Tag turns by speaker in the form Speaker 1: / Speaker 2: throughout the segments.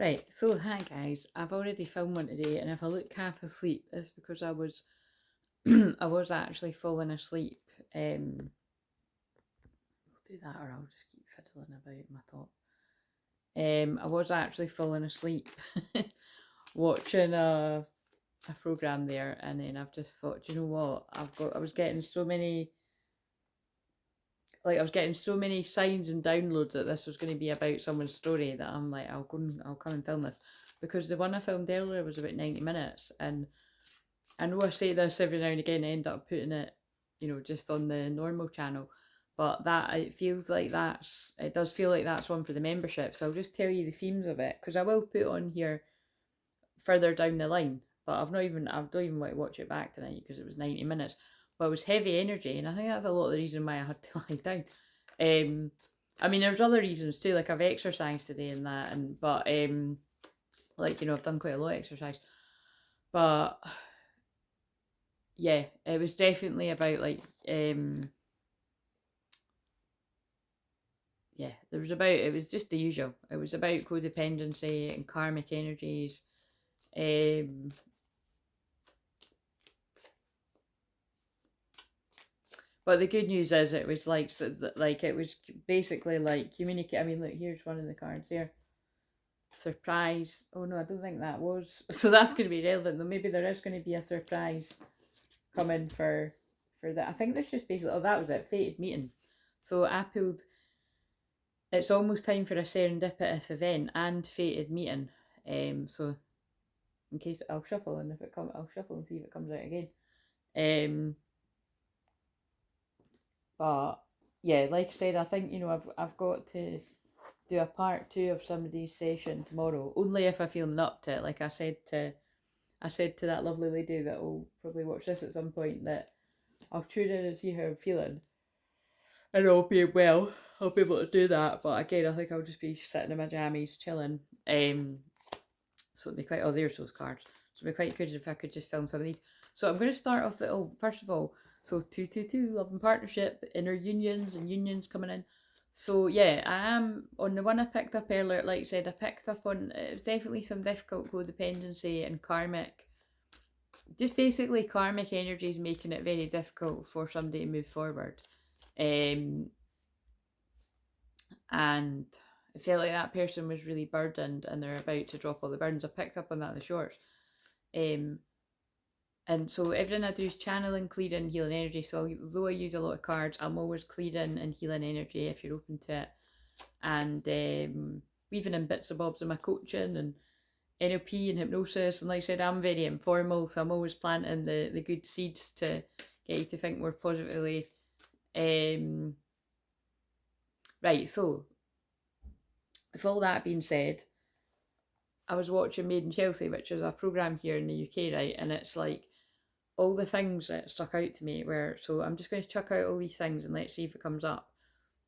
Speaker 1: Right, so hi guys, I've already filmed one today, and if I look half asleep, it's because I was I was actually falling asleep. We'll do that, or I'll just keep fiddling about my thought. I was actually falling asleep watching a program there, and then I've just thought, you know what? I was getting so many, I was getting so many signs and downloads that this was going to be about someone's story that I'm like, I'll come and film this, because the one I filmed earlier was about 90 minutes, and I know I say this every now and again. I end up putting it, just on the normal channel, but that it does feel like that's one for the membership. So I'll just tell you the themes of it, because I will put on here further down the line. But I don't even want to watch it back tonight because it was 90 minutes. But it was heavy energy, and I think that's a lot of the reason why I had to lie down. I mean, there's other reasons too. Like I've exercised today and that, I've done quite a lot of exercise, but yeah, it was definitely about it was just the usual. It was about codependency and karmic energies. But the good news is it was it was basically like communicate. I mean, look, here's one of the cards here. Surprise. Oh no, I don't think that was. So that's going to be relevant though. Maybe there is going to be a surprise coming for that. I think there's just basically, oh, that was it, fated meeting. So I pulled, it's almost time for a serendipitous event and fated meeting. So in case, I'll shuffle, and if it comes, I'll shuffle and see if it comes out again. But yeah, like I said, I think I've got to do a part 2 of somebody's session tomorrow. Only if I feel up to it. Like I said to that lovely lady that will probably watch this at some point, that I'll tune in and see how I'm feeling, and I'll be able to do that. But again, I think I'll just be sitting in my jammies, chilling. So it'd be quite, oh, there's those cards. So it'd be quite good if I could just film some of these. So I'm going to start off with, first of all, so 222, love and partnership, inner unions and unions coming in. So yeah, I am, on the one I picked up earlier, like I said, I picked up on, it was definitely some difficult codependency and karmic, just basically karmic energies making it very difficult for somebody to move forward. And it felt like that person was really burdened and they're about to drop all the burdens. I picked up on that in the shorts. And so everything I do is channeling, clearing, healing energy. So though I use a lot of cards, I'm always clearing and healing energy if you're open to it. And weaving in bits and bobs of my coaching and NLP and hypnosis. And like I said, I'm very informal, so I'm always planting the good seeds to get you to think more positively. Right, so with all that being said, I was watching Made in Chelsea, which is a programme here in the UK, right? And it's like all the things that stuck out to me were, so I'm just going to chuck out all these things and let's see if it comes up.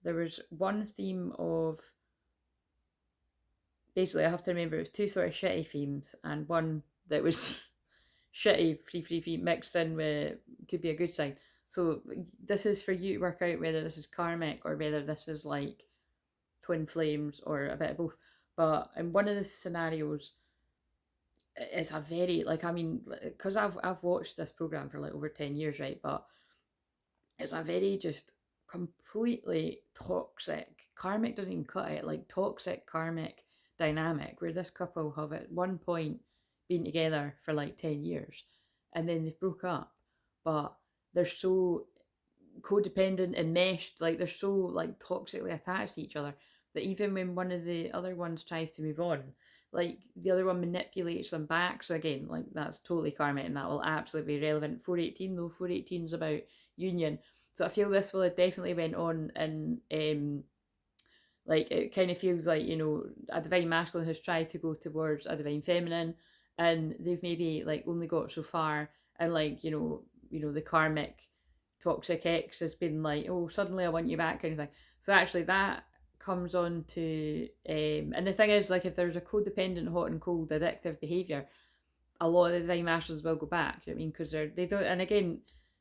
Speaker 1: There was one theme of, basically I have to remember, it was two sort of shitty themes and one that was shitty, free mixed in with, could be a good sign. So this is for you to work out whether this is karmic or whether this is like twin flames or a bit of both. But in one of the scenarios, it's a very, like, I mean, because I've watched this program for like over 10 years, right? But it's a very just completely toxic, karmic doesn't even cut it, like toxic karmic dynamic where this couple have at one point been together for like 10 years and then they've broke up, but they're so codependent and meshed, like they're so like toxically attached to each other that even when one of the other ones tries to move on, like the other one manipulates them back. So again, like that's totally karmic and that will absolutely be relevant. 418 though, 418 is about union. So I feel this will have definitely went on, and like it kind of feels like, a divine masculine has tried to go towards a divine feminine, and they've maybe like only got so far, and like the karmic toxic ex has been like, oh, suddenly I want you back, kind of thing. So actually that comes on to, and the thing is, like, if there's a codependent hot and cold addictive behavior, a lot of the divine masculines will go back. I mean, because they don't, and again,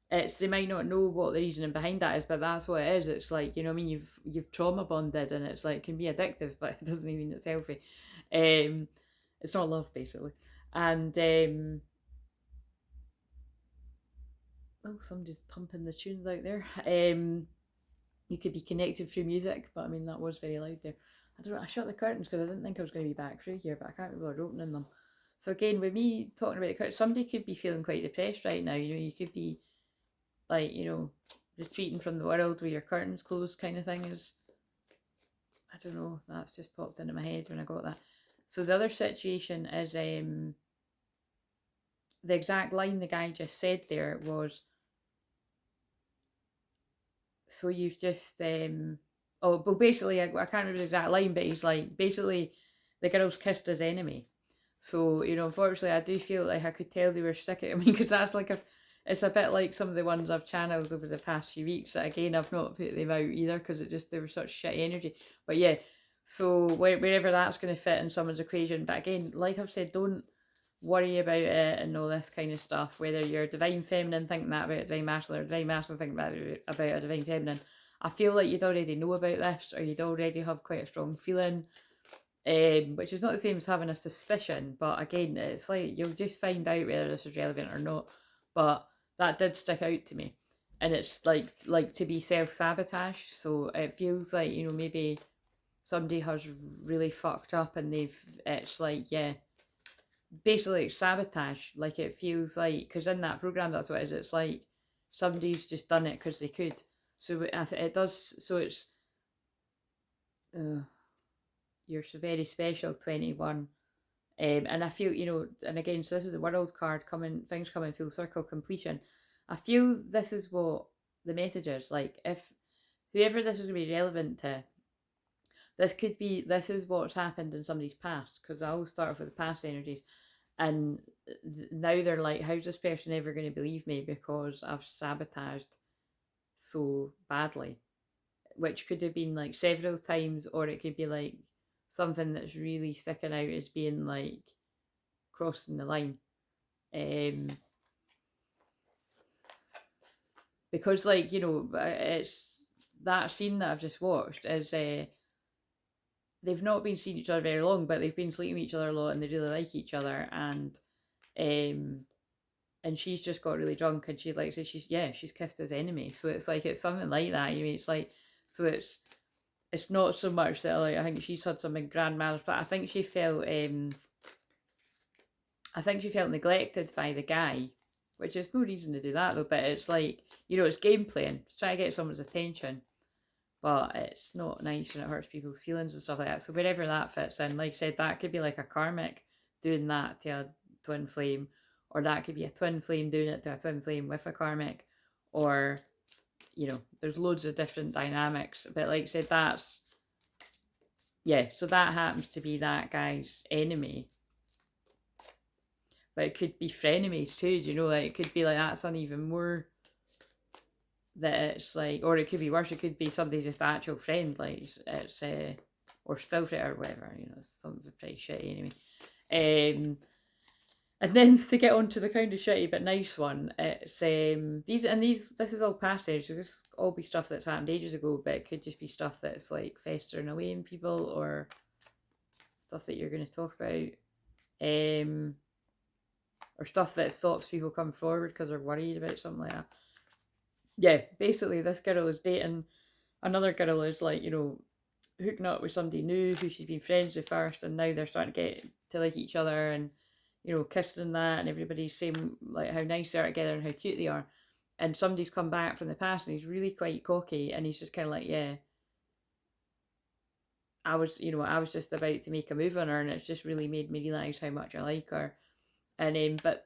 Speaker 1: they might not know what the reasoning behind that is, but that's what it is. It's like, I mean, you've trauma bonded, and it's like, it can be addictive, but it doesn't even mean it's healthy. It's not love, basically. And oh, somebody's pumping the tunes out there. You could be connected through music, but I mean that was very loud there. I don't know. I shut the curtains because I didn't think I was going to be back through here, but I can't remember opening them. So again, with me talking about the curtains, somebody could be feeling quite depressed right now. You know, you could be like, you know, retreating from the world with your curtains closed, kind of thing. Is, I don't know. That's just popped into my head when I got that. So the other situation is the exact line the guy just said there was, so you've just oh, but basically I can't remember the exact line, but he's like, basically the girl's kissed his enemy. So, you know, unfortunately I do feel like I could tell they were sticking, I mean, because that's like it's a bit like some of the ones I've channeled over the past few weeks that again I've not put them out either because it just, they were such shitty energy. But yeah, so wherever that's going to fit in someone's equation, but again, like I've said, don't worry about it and all this kind of stuff, whether you're divine feminine thinking that about a divine masculine or divine masculine thinking about a divine feminine. I feel like you'd already know about this, or you'd already have quite a strong feeling, which is not the same as having a suspicion, but again, it's like you'll just find out whether this is relevant or not. But that did stick out to me, and it's like to be self-sabotage. So it feels like, you know, maybe somebody has really fucked up and it's like, yeah, basically it's sabotage. Like it feels like, because in that program that's what it is, it's like somebody's just done it because they could. So it does, so it's you're so very special, 21. And I feel, you know, and again, so this is the world card coming, things coming full circle, completion. I feel this is what the message is. Like, if whoever this is going to be relevant to, this could be, this is what's happened in somebody's past, because I always start off with the past energies. And now they're like, how's this person ever going to believe me because I've sabotaged so badly? Which could have been like several times, or it could be like something that's really sticking out as being like crossing the line. Because, like, you know, it's that scene that I've just watched is they've not been seeing each other very long, but they've been sleeping with each other a lot and they really like each other, and she's just got really drunk and she's like, so she's kissed his enemy. So it's like, it's something like that, you know. It's like, so it's not so much that, like, I think she's had some grandmothers, but I think she felt neglected by the guy, which is no reason to do that though. But it's like, you know, it's game playing, it's trying to get someone's attention, but it's not nice and it hurts people's feelings and stuff like that. So wherever that fits in, like I said, that could be like a karmic doing that to a twin flame, or that could be a twin flame doing it to a twin flame with a karmic, or, you know, there's loads of different dynamics. But like I said, that's, yeah, so that happens to be that guy's enemy. But it could be frenemies too, you know, like it could be like, that's an even more, that it's like, or it could be worse, it could be somebody's just actual friend, like it's or still friend or whatever, you know, it's something pretty shitty anyway. And then to get on to the kind of shitty but nice one, it's this is all past age, so this could all be stuff that's happened ages ago, but it could just be stuff that's like festering away in people, or stuff that you're going to talk about, or stuff that stops people coming forward because they're worried about something like that. Yeah, basically this girl is dating another girl, is like, you know, hooking up with somebody new who she's been friends with first, and now they're starting to get to like each other, and, you know, kissing and that, and everybody's saying like how nice they are together and how cute they are. And somebody's come back from the past and he's really quite cocky, and he's just kind of like, yeah, I was just about to make a move on her, and it's just really made me realise how much I like her. And but,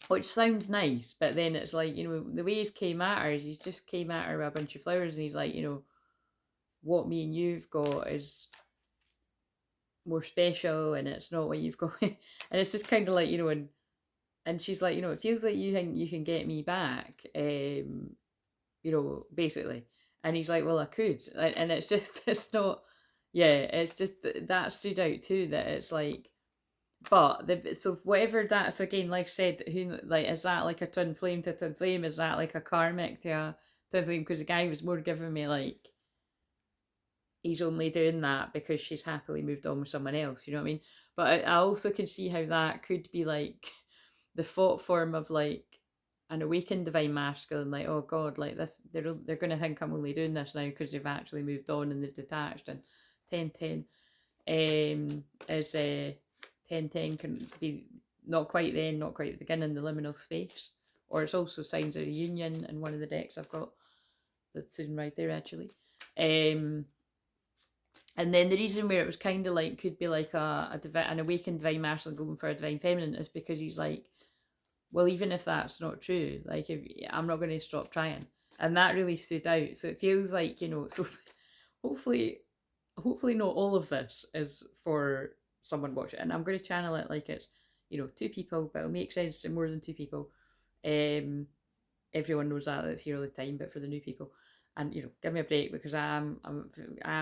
Speaker 1: which sounds nice, but then it's like, you know, the way he's came at her is he's just came at her with a bunch of flowers, and he's like, you know, what me and you've got is more special, and it's not what you've got. And it's just kind of like, you know, and she's like, you know, it feels like you think you can get me back, you know, basically. And he's like, well, I could. And it's just, it's not, yeah, it's just that stood out too, that it's like, but so whatever that, so again, like I said, who, like, is that like a twin flame to twin flame? Is that like a karmic to a twin flame? Because the guy was more giving me like, he's only doing that because she's happily moved on with someone else, you know what I mean? But I also can see how that could be like the thought form of like an awakened divine masculine, like, oh god, like this, they're gonna think I'm only doing this now because they've actually moved on and they've detached. And 1010 is 1010 can be not quite the end, not quite the beginning, the liminal space, or it's also signs of reunion in one of the decks I've got that's sitting right there actually. And then the reason where it was kind of like could be like an awakened divine masculine going for a divine feminine is because he's like, well, even if that's not true, like if I'm not going to stop trying, and that really stood out. So it feels like, you know, so hopefully not all of this is for someone watching, and I'm going to channel it like it's, you know, two people, but it'll make sense to more than two people. Everyone knows that it's here all the time, but for the new people. And, you know, give me a break because I am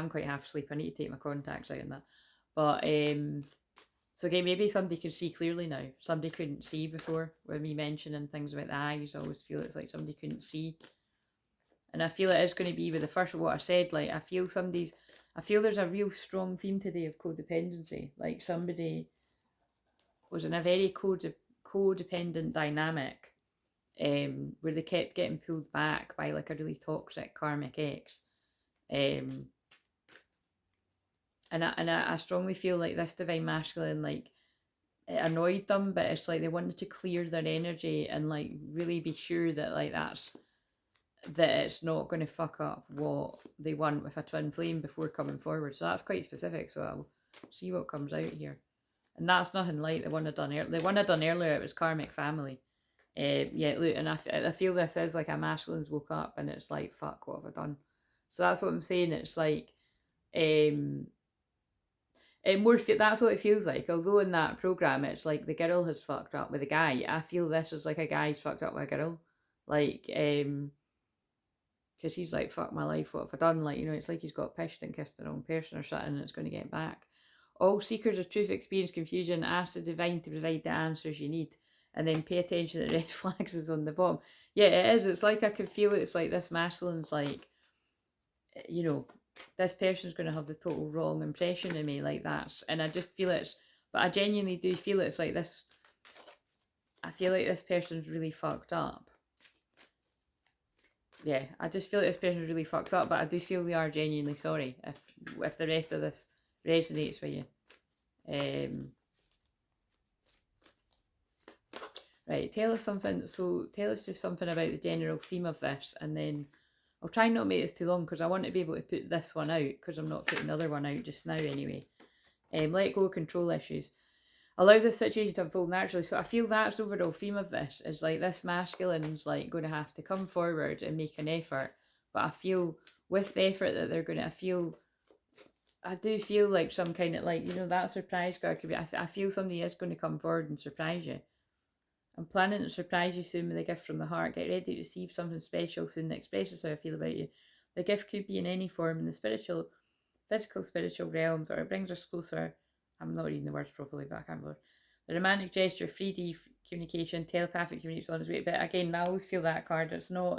Speaker 1: quite half asleep. I need to take my contacts out and that. But so again, maybe somebody can see clearly now. Somebody couldn't see before with me mentioning things about the eyes. I always feel it's like somebody couldn't see. And I feel it is going to be with the first of what I said. Like I feel there's a real strong theme today of codependency. Like somebody was in a very codependent dynamic. Where they kept getting pulled back by like a really toxic karmic ex, and I strongly feel like this divine masculine, like, it annoyed them, but it's like they wanted to clear their energy and like really be sure that like that it's not going to fuck up what they want with a twin flame before coming forward. So that's quite specific. So I'll see what comes out here, and that's nothing like the one I done earlier. The one I done earlier, it was karmic family. Yeah, look, and I feel this is like a masculine's woke up and it's like, fuck, what have I done? So that's what I'm saying. It's like, it that's what it feels like. Although in that program, it's like the girl has fucked up with a guy. I feel this is like a guy's fucked up with a girl, like, because he's like, fuck my life, what have I done? Like, you know, it's like he's got pissed and kissed the wrong person or something, and it's going to get back. All seekers of truth experience confusion. Ask the divine to provide the answers you need. And then pay attention to the red flags is on the bottom. Yeah, it is. It's like I can feel it. It's like this masculine's like, you know, this person's going to have the total wrong impression of me, like that. And I just feel it's, but I genuinely do feel it's like this. I feel like this person's really fucked up. Yeah, I just feel like this person's really fucked up, but I do feel they are genuinely sorry if the rest of this resonates with you. Right, tell us something. So tell us just something about the general theme of this, and then I'll try not to make this too long because I want to be able to put this one out because I'm not putting the other one out just now anyway. Let go of control issues. Allow this situation to unfold naturally. So I feel that's the overall theme of this, is like this masculine's like going to have to come forward and make an effort. But I feel with the effort that they're going to, I do feel like some kind of like, you know, that surprise card could be, I feel somebody is going to come forward and surprise you. I'm planning to surprise you soon with a gift from the heart. Get ready to receive something special soon that expresses how I feel about you. The gift could be in any form, in the physical spiritual realms, or it brings us closer. I'm not reading the words properly, but I can't believe. The romantic gesture, 3D communication, telepathic communication on its way. But again, I always feel that card. It's not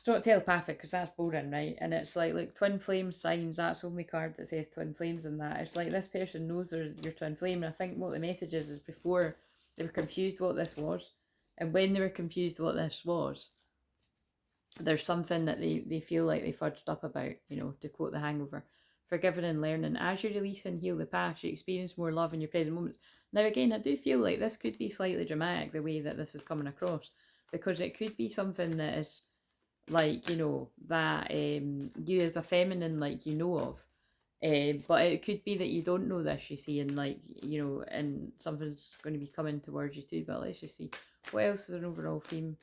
Speaker 1: telepathic because that's boring, right? And it's like twin flame signs. That's the only card that says twin flames in that. It's like this person knows they're your twin flame, and I think what the message is before they were confused what this was, and when they were confused what this was, there's something that they feel like they fudged up about, you know, to quote The Hangover. Forgiving and learning. As you release and heal the past, you experience more love in your present moments. Now again, I do feel like this could be slightly dramatic, the way that this is coming across, because it could be something that is like, you know, that you as a feminine, like, you know of. But it could be that you don't know this, you see, and like, you know, and something's going to be coming towards you too. But let's just see what else is an overall theme.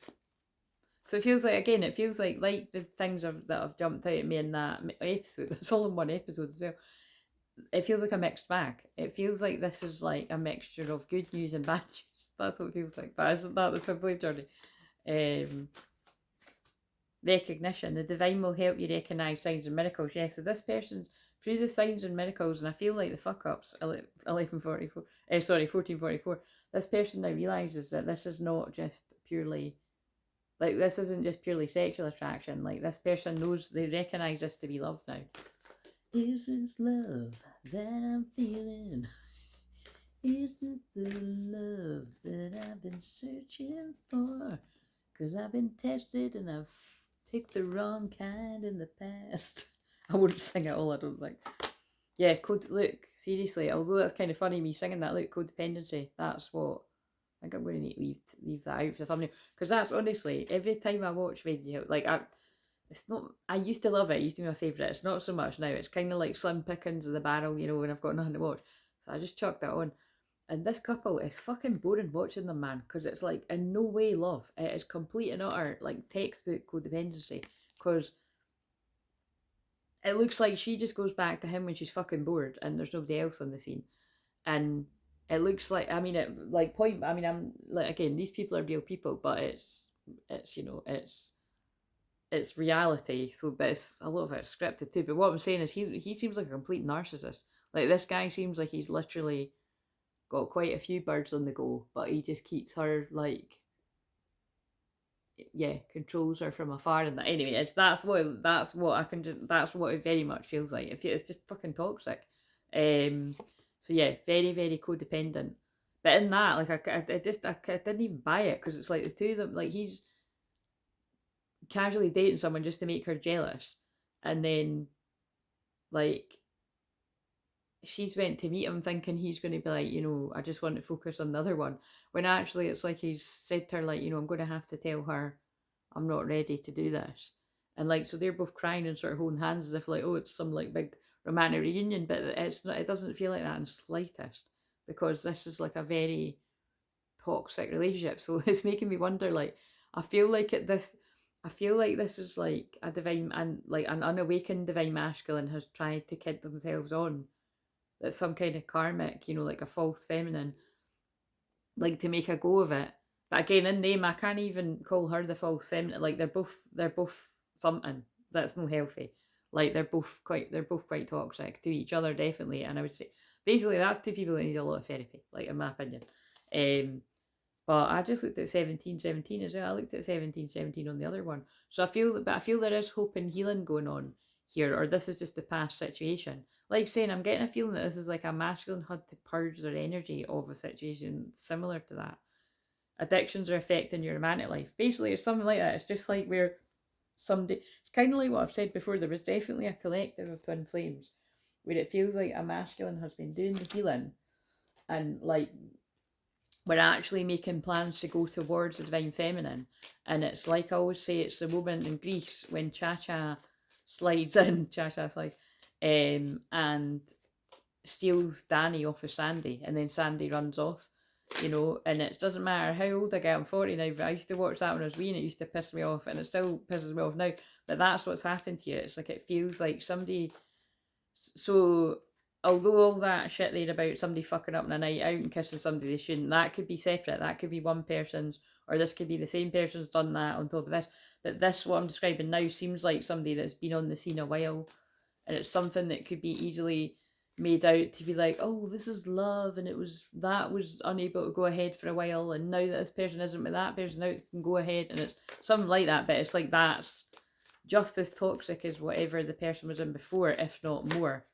Speaker 1: So it feels like, again, it feels like the things that have jumped out at me in that episode. It's all in one episode as well. It feels like a mixed bag. It feels like this is like a mixture of good news and bad news. That's what it feels like. But isn't that the twin flame journey? Recognition. The divine will help you recognise signs and miracles. Yes, so this person's through the signs and miracles, and I feel like the fuck ups. 1444. This person now realises that this is not just purely Like, this isn't just purely sexual attraction. Like, this person knows, they recognise this to be love now. Is this love that I'm feeling? Is it the love that I've been searching for? 'Cause I've been tested and I've picked the wrong kind in the past. I wouldn't sing it all, I don't think. Yeah, look, seriously, although that's kind of funny, me singing that, look, codependency, that's what, I think I'm going to need to leave that out for the thumbnail. Because that's honestly, every time I watch video, like, it's not, I used to love it, it used to be my favourite, it's not so much now, it's kind of like slim pickings of the barrel, you know, when I've got nothing to watch. So I just chucked that on. And this couple is fucking boring watching them, man, because it's like in no way love. It is complete and utter, like, textbook codependency. Because it looks like she just goes back to him when she's fucking bored and there's nobody else on the scene. And it looks like, I mean, I'm like, again, these people are real people, but it's you know, it's reality. So, but it's a lot of it's scripted too. But what I'm saying is, he seems like a complete narcissist. Like, this guy seems like he's literally got quite a few birds on the go, but he just keeps her, like, yeah, controls her from afar. And that, anyway, that's what it very much feels like. It's just fucking toxic. So yeah, very, very codependent. But in that, like, I didn't even buy it, because it's like the two of them, like, he's casually dating someone just to make her jealous, and then, like, she's went to meet him thinking he's going to be like, you know, I just want to focus on the other one, when actually it's like he's said to her, like, you know, I'm going to have to tell her I'm not ready to do this. And, like, so they're both crying and sort of holding hands as if, like, oh, it's some, like, big romantic reunion, but it's not, it doesn't feel like that in the slightest, because this is like a very toxic relationship. So it's making me wonder, like, I feel like this is like a divine, and like an unawakened divine masculine has tried to kid themselves on that some kind of karmic, you know, like a false feminine, like, to make a go of it. But again, in name, I can't even call her the false feminine. Like, they're both something that's not healthy. Like, they're both quite toxic to each other, definitely. And I would say, basically, that's two people that need a lot of therapy, like, in my opinion. But I just looked at 1717 as well. I looked at 1717 on the other one. So I feel there is hope and healing going on here, or this is just a past situation. Like saying, I'm getting a feeling that this is like a masculine had to purge their energy of a situation similar to that. Addictions are affecting your romantic life. Basically, it's something like that. It's just like where somebody, it's kind of like what I've said before, there was definitely a collective of twin flames where it feels like a masculine has been doing the healing, and, like, we're actually making plans to go towards the divine feminine. And it's like I always say, it's the moment in Greece when Cha-Cha slides in, Cha-Cha slides, and steals Danny off of Sandy, and then Sandy runs off, you know. And it doesn't matter how old I get, I'm 40 now, but I used to watch that when I was wee, and it used to piss me off, and it still pisses me off now. But that's what's happened here. It's like, it feels like somebody, so although all that shit there about somebody fucking up on a night out and kissing somebody they shouldn't, that could be separate. That could be one person's, or this could be the same person's done that on top of this. But this, what I'm describing now, seems like somebody that's been on the scene a while, and it's something that could be easily made out to be like, oh, this is love, and that was unable to go ahead for a while, and now that this person isn't with that person, now it can go ahead, and it's something like that. But it's like, that's just as toxic as whatever the person was in before, if not more.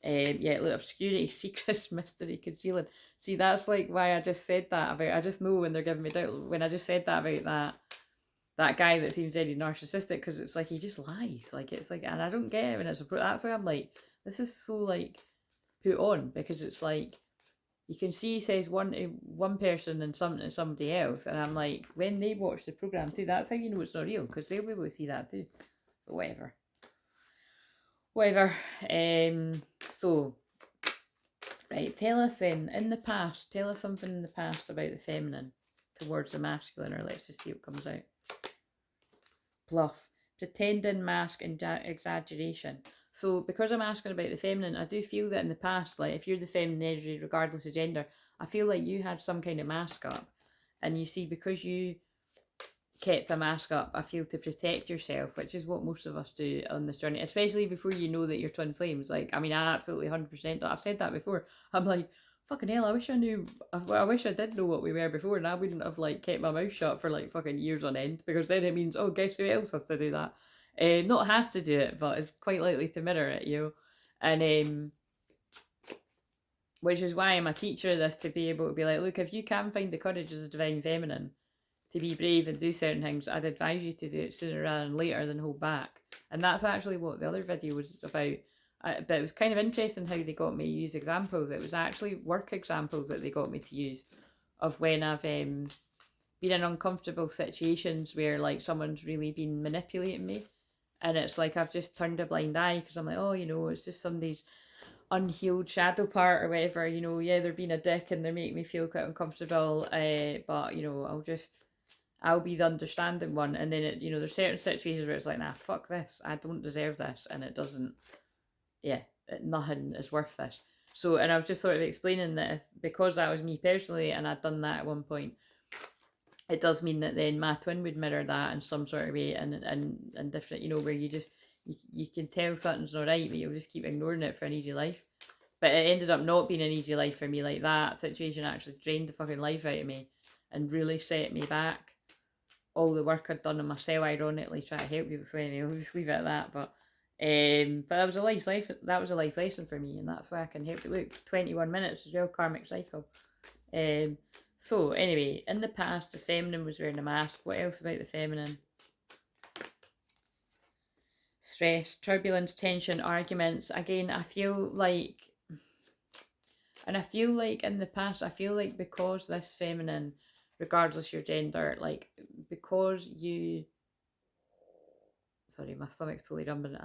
Speaker 1: Yeah, look, obscurity, secrets, mystery, concealing. See, that's like why I just said that about, I just know when they're giving me doubt, when I just said that about that guy that seems very narcissistic, because it's like he just lies. Like, it's like, and I don't get it when it's a, that's why I'm like, this is so, like, put on, because it's like, you can see he says one person and something to somebody else, and I'm like, when they watch the programme too, that's how you know it's not real, because they'll be able to see that too. But whatever. So, right, tell us then, in the past, tell us something in the past about the feminine towards the masculine, or let's just see what comes out. Bluff, pretending, mask, and exaggeration. So, because I'm asking about the feminine, I do feel that in the past, like, if you're the feminine energy, regardless of gender, I feel like you had some kind of mask up. And you see, because you kept the mask up, I feel, to protect yourself, which is what most of us do on this journey, especially before you know that you're twin flames. Like, I mean, I absolutely 100%, I've said that before, I'm like, fucking hell, I wish I knew, I wish I did know what we were before, and I wouldn't have like kept my mouth shut for like fucking years on end, because then it means, oh, guess who else has to do that? Not has to do it, but is quite likely to mirror it, you know? And which is why I'm a teacher of this, to be able to be like, look, if you can find the courage as a divine feminine to be brave and do certain things, I'd advise you to do it sooner rather than later than hold back. And that's actually what the other video was about. But it was kind of interesting how they got me to use examples. It was actually work examples that they got me to use of when I've been in uncomfortable situations where like someone's really been manipulating me. And it's like I've just turned a blind eye because I'm like, oh, you know, it's just somebody's unhealed shadow part or whatever, you know, yeah, they're being a dick and they're making me feel quite uncomfortable, but, you know, I'll be the understanding one. And then, you know, there's certain situations where it's like, nah, fuck this, I don't deserve this, and it doesn't, yeah, nothing is worth this. So, and I was just sort of explaining that because that was me personally and I'd done that at one point, it does mean that then my twin would mirror that in some sort of way, and different, you know, where you can tell something's not right, but you'll just keep ignoring it for an easy life. But it ended up not being an easy life for me. Like, that situation actually drained the fucking life out of me and really set me back. All the work I'd done on myself, ironically, trying to help people. So anyway, I'll just leave it at that. But that was a life. That was a life lesson for me, and that's why I can help you. Look, 21 minutes as well, karmic cycle. So anyway, in the past, the feminine was wearing a mask. What else about the feminine? Stress, turbulence, tension, arguments. Again, I feel like, and I feel like in the past, I feel like because this feminine, regardless your gender, like because you, sorry, my stomach's totally rumbling.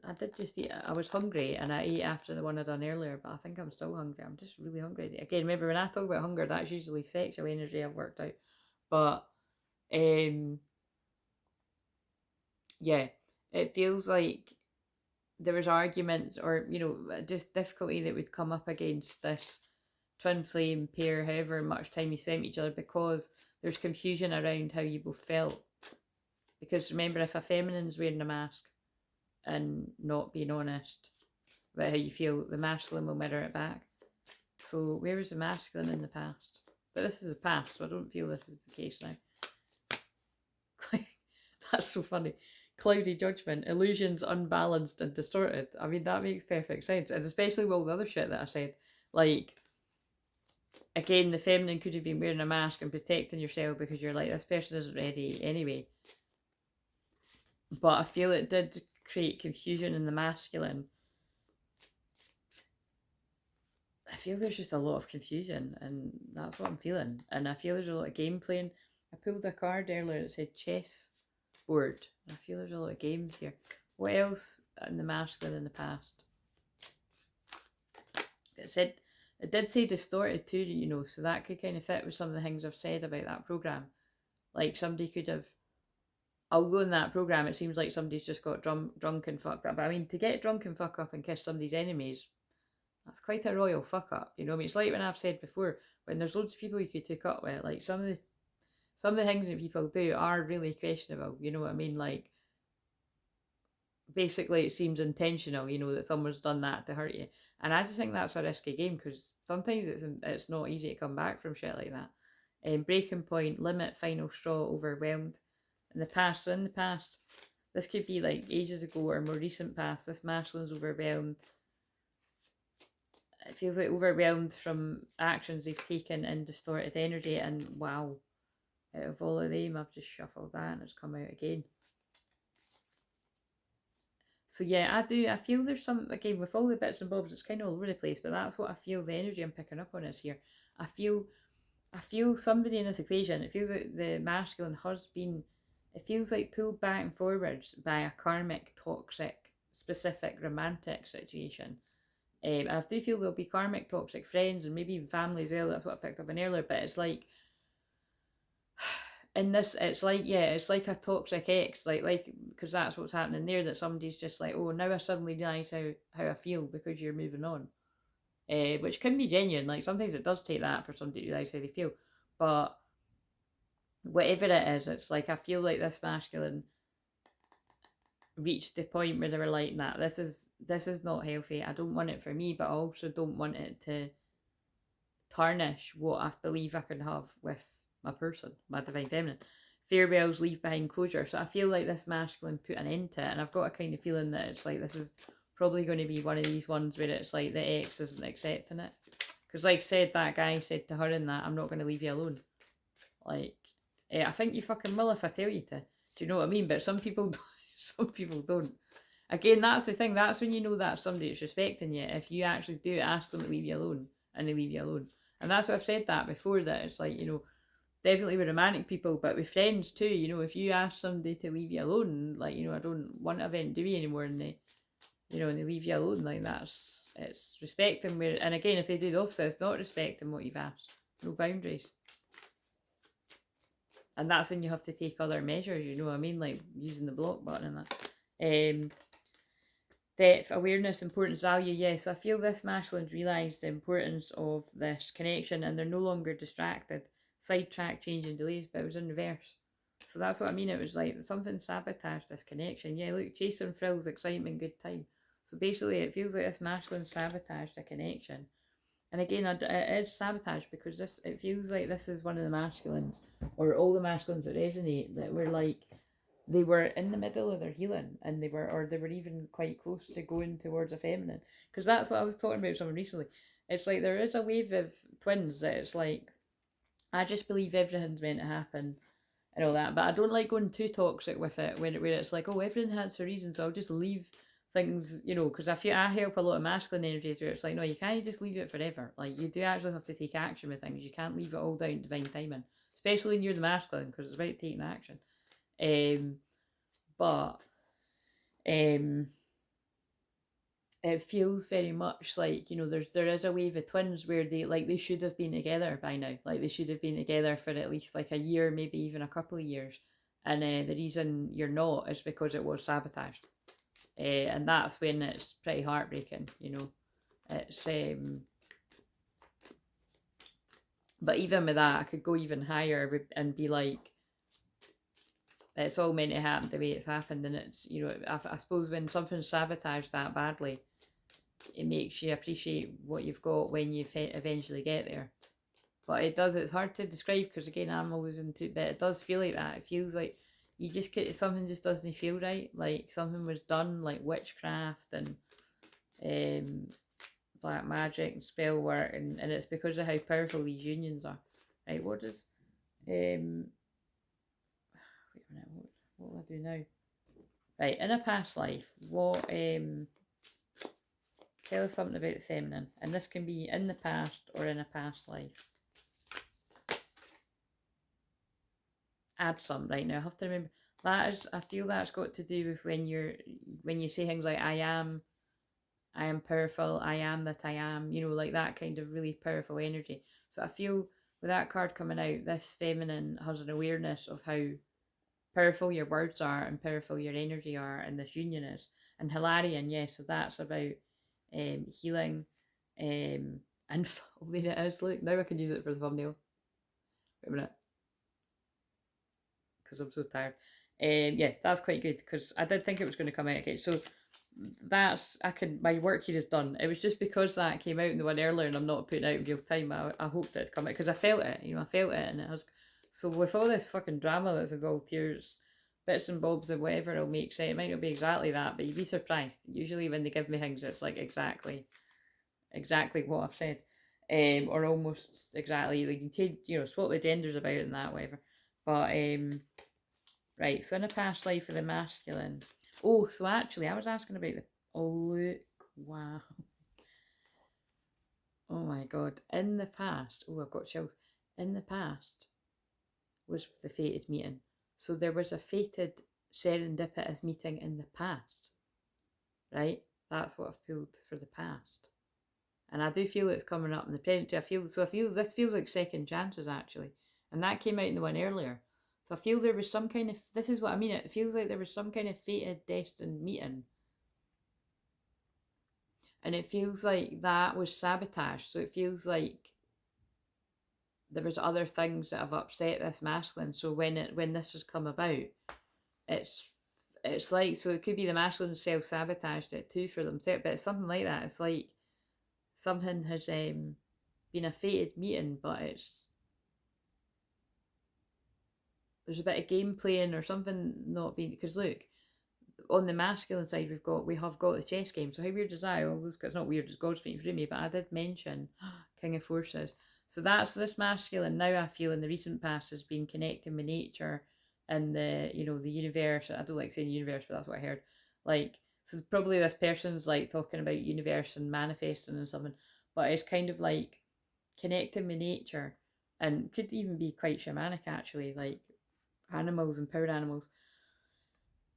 Speaker 1: I did just eat, I was hungry and I ate after the one I done earlier, but I think I'm still hungry. I'm just really hungry. Again, remember when I talk about hunger, that's usually sexual energy I've worked out. But, yeah, it feels like there was arguments or, you know, just difficulty that would come up against this twin flame pair, however much time you spent with each other, because there's confusion around how you both felt. Because remember, if a feminine's wearing a mask and not being honest about how you feel, the masculine will mirror it back. So where was the masculine in the past? But this is the past, so I don't feel this is the case now. That's so funny. Cloudy judgment, illusions unbalanced and distorted. I mean, that makes perfect sense. And especially with all the other shit that I said. Like, again, the feminine could have been wearing a mask and protecting yourself because you're like, this person isn't ready anyway. But I feel it did create confusion in the masculine. I feel there's just a lot of confusion, and that's what I'm feeling. And I feel there's a lot of game playing. I pulled a card earlier that said chess board. I feel there's a lot of games here. What else in the masculine in the past? It did say distorted too, you know, so that could kind of fit with some of the things I've said about that program. Like, somebody could have, although in that program it seems like somebody's just got drunk and fucked up. But I mean, to get drunk and fuck up and kiss somebody's enemies, that's quite a royal fuck up. You know what I mean? It's like when I've said before, when there's loads of people you could take up with, like some of the things that people do are really questionable. You know what I mean? Like, basically it seems intentional, you know, that someone's done that to hurt you. And I just think that's a risky game, because sometimes it's not easy to come back from shit like that. Breaking point, limit, final straw, overwhelmed. In the past, this could be like ages ago or more recent past, this masculine's overwhelmed. It feels like overwhelmed from actions they've taken in distorted energy, and wow, out of all of them, I've just shuffled that and it's come out again. So yeah, I feel there's some, again, with all the bits and bobs, it's kind of all over the place, but that's what I feel the energy I'm picking up on is here. I feel somebody in this equation, it feels like the masculine has been, it feels like pulled back and forwards by a karmic, toxic, specific, romantic situation. And I do feel there'll be karmic, toxic friends and maybe even family as well. That's what I picked up on earlier, but it's like, in this, it's like, yeah, it's like a toxic ex, like because that's what's happening there, that somebody's just like, oh, now I suddenly realise how I feel because you're moving on, which can be genuine. Like, sometimes it does take that for somebody to realise how they feel, but whatever it is, it's like I feel like this masculine reached the point where they were like, nah, this this is not healthy. I don't want it for me, but I also don't want it to tarnish what I believe I can have with my person, my divine feminine. Farewells leave behind closure. So I feel like this masculine put an end to it, and I've got a kind of feeling that it's like this is probably going to be one of these ones where it's like the ex isn't accepting it. Because like I said, that guy said to her in that, I'm not going to leave you alone. Like, I think you fucking will if I tell you to. Do you know what I mean? But some people don't. Some people don't. Again, that's the thing. That's when you know that somebody that's respecting you. If you actually do ask them to leave you alone, and they leave you alone. And that's what I've said that before, that it's like, you know, definitely with romantic people, but with friends too, you know, if you ask somebody to leave you alone, like, you know, I don't want to event do you anymore, and they, you know, and they leave you alone, like, it's respecting where, and again, if they do the opposite, it's not respecting what you've asked. No boundaries. And that's when you have to take other measures, you know what I mean, like using the block button and that. Depth, awareness, importance, value. Yes, I feel this masculine's realised the importance of this connection, and they're no longer distracted, sidetracked, changing delays, but it was in reverse. So that's what I mean. It was like something sabotaged this connection. Yeah, look, chasing thrills, excitement, good time. So basically, it feels like this masculine sabotaged a connection. And again, it is sabotage because it feels like this is one of the masculines, or all the masculines that resonate, that were like, they were in the middle of their healing, and they were even quite close to going towards a feminine. Because that's what I was talking about with someone recently. It's like there is a wave of twins that it's like, I just believe everything's meant to happen and all that, but I don't like going too toxic with it where it's like, oh, everything has a reason, so I'll just leave things, you know, because I feel I help a lot of masculine energies where it's like, no, you can't just leave it forever. Like, you do actually have to take action with things. You can't leave it all down to divine timing, especially when you're the masculine, because it's about taking action. But it feels very much like, you know, there is a wave of twins where they should have been together by now. Like, they should have been together for at least like a year, maybe even a couple of years. And the reason you're not is because it was sabotaged. And that's when it's pretty heartbreaking, you know. It's but even with that, I could go even higher and be like, it's all meant to happen the way it's happened. And it's, you know, I suppose when something's sabotaged that badly, it makes you appreciate what you've got when you eventually get there. But it's hard to describe, because again, I'm always into it, but it does feel like that. It feels like you just get, something just doesn't feel right, like something was done, like witchcraft and black magic and spell work, and it's because of how powerful these unions are. Right, what does wait a minute, what will I do now? Right, in a past life, what tell us something about the feminine, and this can be in the past or in a past life. Add some right now. I have to remember that is, I feel that's got to do with when you say things like I am powerful, I am that I am, you know, like that kind of really powerful energy. So I feel with that card coming out, this feminine has an awareness of how powerful your words are and powerful your energy are, and this union is. And Hilarion, yeah, so that's about healing, and there it is. Look, now I can use it for the thumbnail. Wait a minute, because I'm so tired. Yeah, that's quite good, because I did think it was going to come out. Okay, so that's, my work here is done. It was just because that came out in the one earlier and I'm not putting out in real time. I hoped it'd come out, because I felt it, you know, I felt it, and it has. So with all this fucking drama that's involved here, bits and bobs and whatever it'll make sense. It might not be exactly that, but you'd be surprised. Usually when they give me things, it's like exactly what I've said, or almost exactly. Like, you can take, you know, swap the genders about and that, whatever. But right. So in a past life of the masculine. Oh, so actually, I was asking about the. Oh, look! Wow. Oh my god! In the past, oh, I've got chills. In the past was the fated meeting. So there was a fated serendipitous meeting in the past, right? That's what I've pulled for the past, and I do feel it's coming up in the present too. I feel this feels like second chances actually, and that came out in the one earlier. So I feel there was some kind of, this is what I mean. It feels like there was some kind of fated, destined meeting, and it feels like that was sabotage. So it feels like there was other things that have upset this masculine. So when this has come about, it's it's like, so it could be the masculine self-sabotaged it too for themselves, but it's something like that. It's like something has been a fated meeting, but there's a bit of game playing or something not being, because look, on the masculine side we have got the chess game. So how weird is that? Well, it's not weird, it's God speaking through me, but I did mention King of Forces. So that's this masculine now, I feel, in the recent past has been connecting with nature and the, you know, the universe. I don't like saying universe, but that's what I heard. Like, so probably this person's like talking about universe and manifesting and something, but it's kind of like connecting with nature, and could even be quite shamanic actually, like animals and power animals.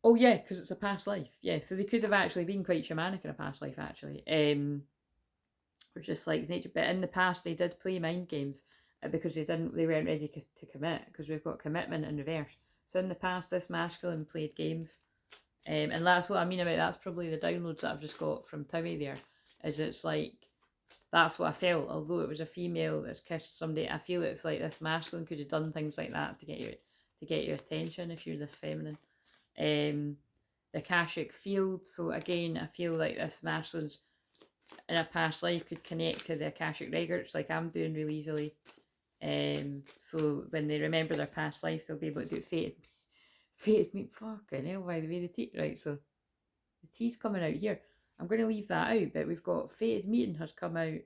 Speaker 1: Oh yeah, because it's a past life. Yeah, so they could have actually been quite shamanic in a past life actually. Or just like nature. But in the past they did play mind games because they weren't ready to commit, because we've got commitment in reverse. So in the past this masculine played games. And that's what I mean about, that's probably the downloads that I've just got from Towie there. Is it's like, that's what I felt. Although it was a female that's kissed somebody, I feel it's like this masculine could have done things like that to get your attention if you're this feminine. The Akashic field. So again, I feel like this masculine's in a past life could connect to the Akashic records, like I'm doing really easily. So when they remember their past life, they'll be able to do fated meet. Fucking hell, by the way, the teeth, right? So the teeth coming out here. I'm going to leave that out, but we've got fated meeting has come out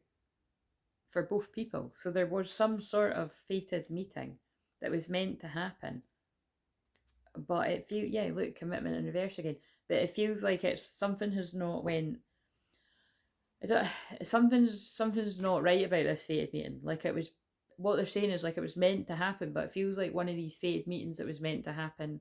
Speaker 1: for both people. So there was some sort of fated meeting that was meant to happen. But it feels, yeah, look, commitment in reverse again. But it feels like it's something has not went. Something's not right about this fated meeting. Like it was, what they're saying is like it was meant to happen, but it feels like one of these fated meetings that was meant to happen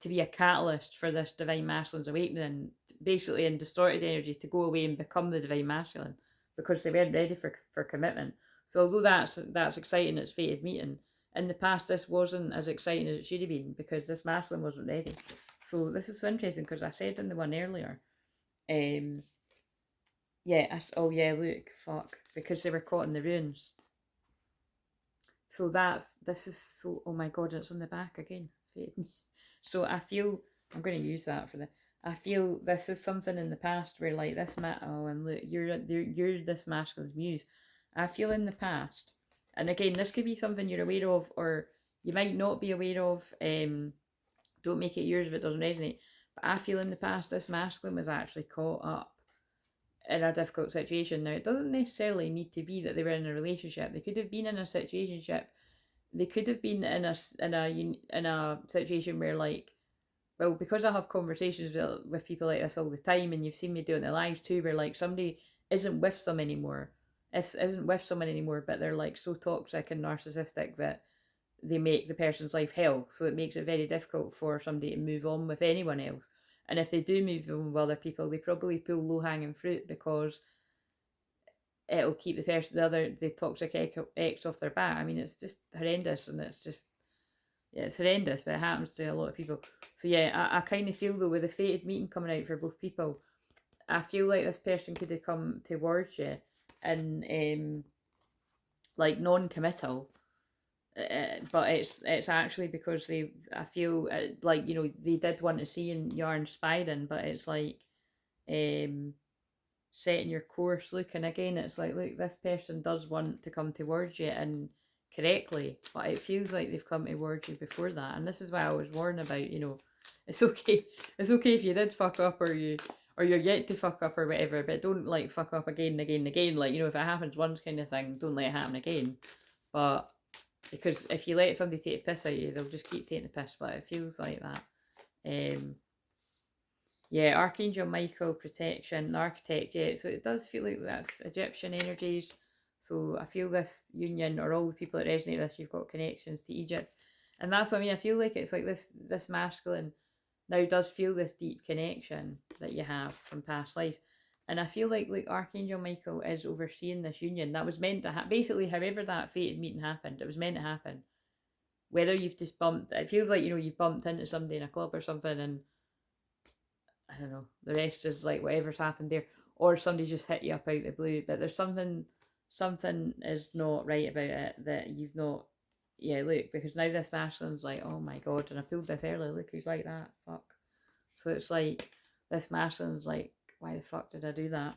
Speaker 1: to be a catalyst for this divine masculine's awakening, basically in distorted energy to go away and become the divine masculine, because they weren't ready for commitment. So although that's exciting, it's fated meeting. In the past, this wasn't as exciting as it should have been because this masculine wasn't ready. So this is so interesting because I said in the one earlier, yeah, oh yeah, look, fuck, because they were caught in the ruins. So this is so, oh my god, it's on the back again. So I feel, I'm going to use that for I feel this is something in the past where like this, oh, and look, you're this masculine's muse. I feel in the past, and again, this could be something you're aware of, or you might not be aware of. Don't make it yours if it doesn't resonate. But I feel in the past, this masculine was actually caught up in a difficult situation. Now, it doesn't necessarily need to be that they were in a relationship. They could have been in a situationship. They could have been in a situation where, like, well, because I have conversations with people like this all the time, and you've seen me do it in the lives too, where like somebody isn't with them anymore, isn't with someone anymore, but they're like so toxic and narcissistic that they make the person's life hell. So it makes it very difficult for somebody to move on with anyone else. And if they do move on with other people, they probably pull low hanging fruit because it'll keep the toxic ex off their back. I mean, it's just horrendous, and it's just, yeah, it's horrendous, but it happens to a lot of people. So yeah, I kind of feel though, with the fated meeting coming out for both people, I feel like this person could have come towards you and like non-committal, but it's actually because I feel like, you know, they did want to see you are inspiring, but it's like setting your course. Look, and again, it's like, look, this person does want to come towards you and correctly, but it feels like they've come towards you before that. And this is why I was warned about, you know, it's okay if you did fuck up, or you're yet to fuck up or whatever, but don't like fuck up again and again and again. Like, you know, if it happens once kind of thing, don't let it happen again. But because if you let somebody take a piss at you, they'll just keep taking the piss. But it feels like that. Yeah, Archangel Michael, protection, architect, yeah. So it does feel like that's Egyptian energies. So I feel this union, or all the people that resonate with this, you've got connections to Egypt. And that's what I mean. I feel like it's like this masculine now does feel this deep connection that you have from past lives. And I feel like Archangel Michael is overseeing this union. That was meant to happen. Basically, however that fated meeting happened, it was meant to happen. Whether you've just bumped, it feels like, you know, you've bumped into somebody in a club or something, and I don't know, the rest is like whatever's happened there, or somebody just hit you up out the blue. But there's something is not right about it that you've not. Yeah, look, because now this masculine's like, oh my god, and I pulled this earlier. Look, he's like that. Fuck. So it's like, this masculine's like, why the fuck did I do that?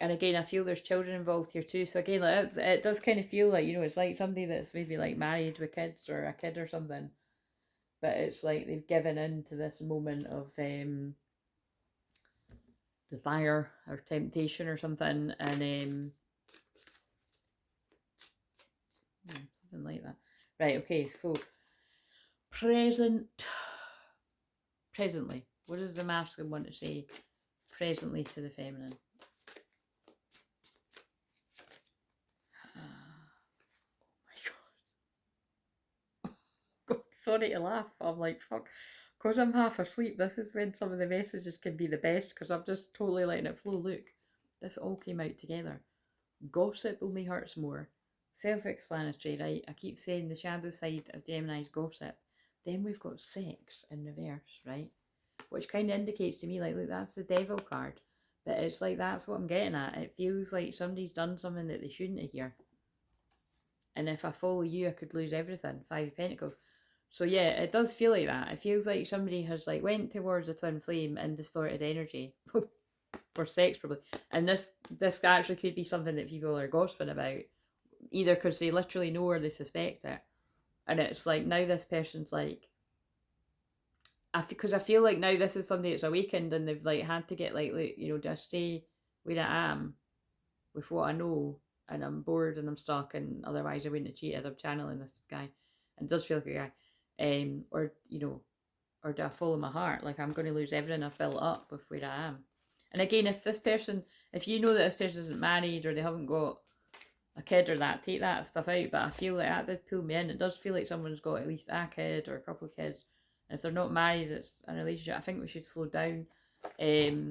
Speaker 1: And again, I feel there's children involved here too. So again, like, it does kind of feel like, you know, it's like somebody that's maybe like married with kids or a kid or something. But it's like they've given in to this moment of desire or temptation or something. And something like that. Right, okay, so presently. What does the masculine want to say presently to the feminine? God, sorry to laugh. I'm like, fuck. Because I'm half asleep, this is when some of the messages can be the best, because I'm just totally letting it flow. Look, this all came out together. Gossip only hurts more. Self-explanatory, right? I keep saying the shadow side of Gemini's gossip. Then we've got sex in reverse, right? Which kind of indicates to me, like, look, that's the devil card. But it's like, that's what I'm getting at. It feels like somebody's done something that they shouldn't have here. And if I follow you, I could lose everything. 5 of Pentacles. So yeah, it does feel like that. It feels like somebody has like went towards a twin flame in distorted energy. For sex probably. And this actually could be something that people are gossiping about. Either because they literally know or they suspect it. And it's like, now this person's like, because I feel like now this is somebody that's awakened and they've like had to get like, look, you know, just stay where I am with what I know, and I'm bored and I'm stuck, and otherwise I wouldn't have cheated. I'm channeling this guy, and it does feel like a guy. Or, you know, or do I follow my heart? Like, I'm going to lose everything I've built up with where I am. And again, if this person, if you know that this person isn't married or they haven't got a kid or that, take that stuff out. But I feel like that did pull me in. It does feel like someone's got at least a kid or a couple of kids. And if they're not married, it's a relationship. I think we should slow down. I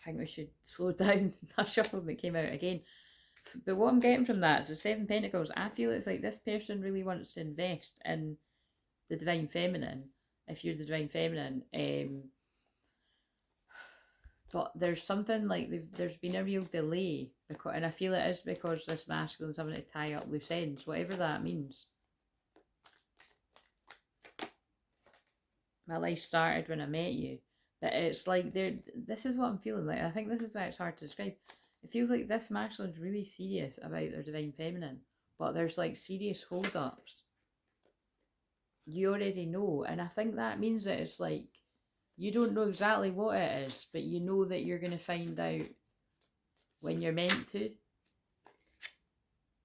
Speaker 1: think we should slow down. That shuffle that came out again. So, but what I'm getting from that, so 7 Pentacles, I feel it's like this person really wants to invest in the Divine Feminine. If you're the Divine Feminine, but there's something like there's been a real delay, because, and I feel it is because this masculine's having to tie up loose ends, whatever that means. My life started when I met you, but it's like this is what I'm feeling like. I think this is why it's hard to describe. It feels like this masculine's really serious about their Divine Feminine, but there's like serious hold-ups. You already know, and I think that means that it's like, you don't know exactly what it is, but you know that you're going to find out when you're meant to.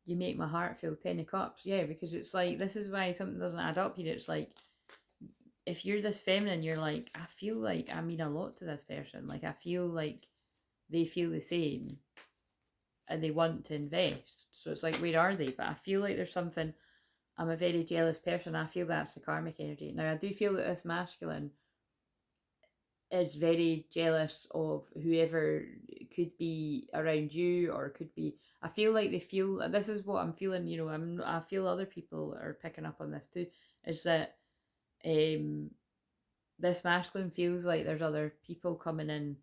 Speaker 1: You make my heart feel 10 of cups. Yeah, because it's like, this is why something doesn't add up here. It's like, if you're this feminine, you're like, I feel like I mean a lot to this person. Like, I feel like they feel the same and they want to invest. So it's like, where are they? But I feel like there's something, I'm a very jealous person. I feel that's the karmic energy. Now, I do feel that this masculine is very jealous of whoever could be around you, or could be, I feel like they feel, this is what I'm feeling, you know, I feel other people are picking up on this too, is that this masculine feels like there's other people coming in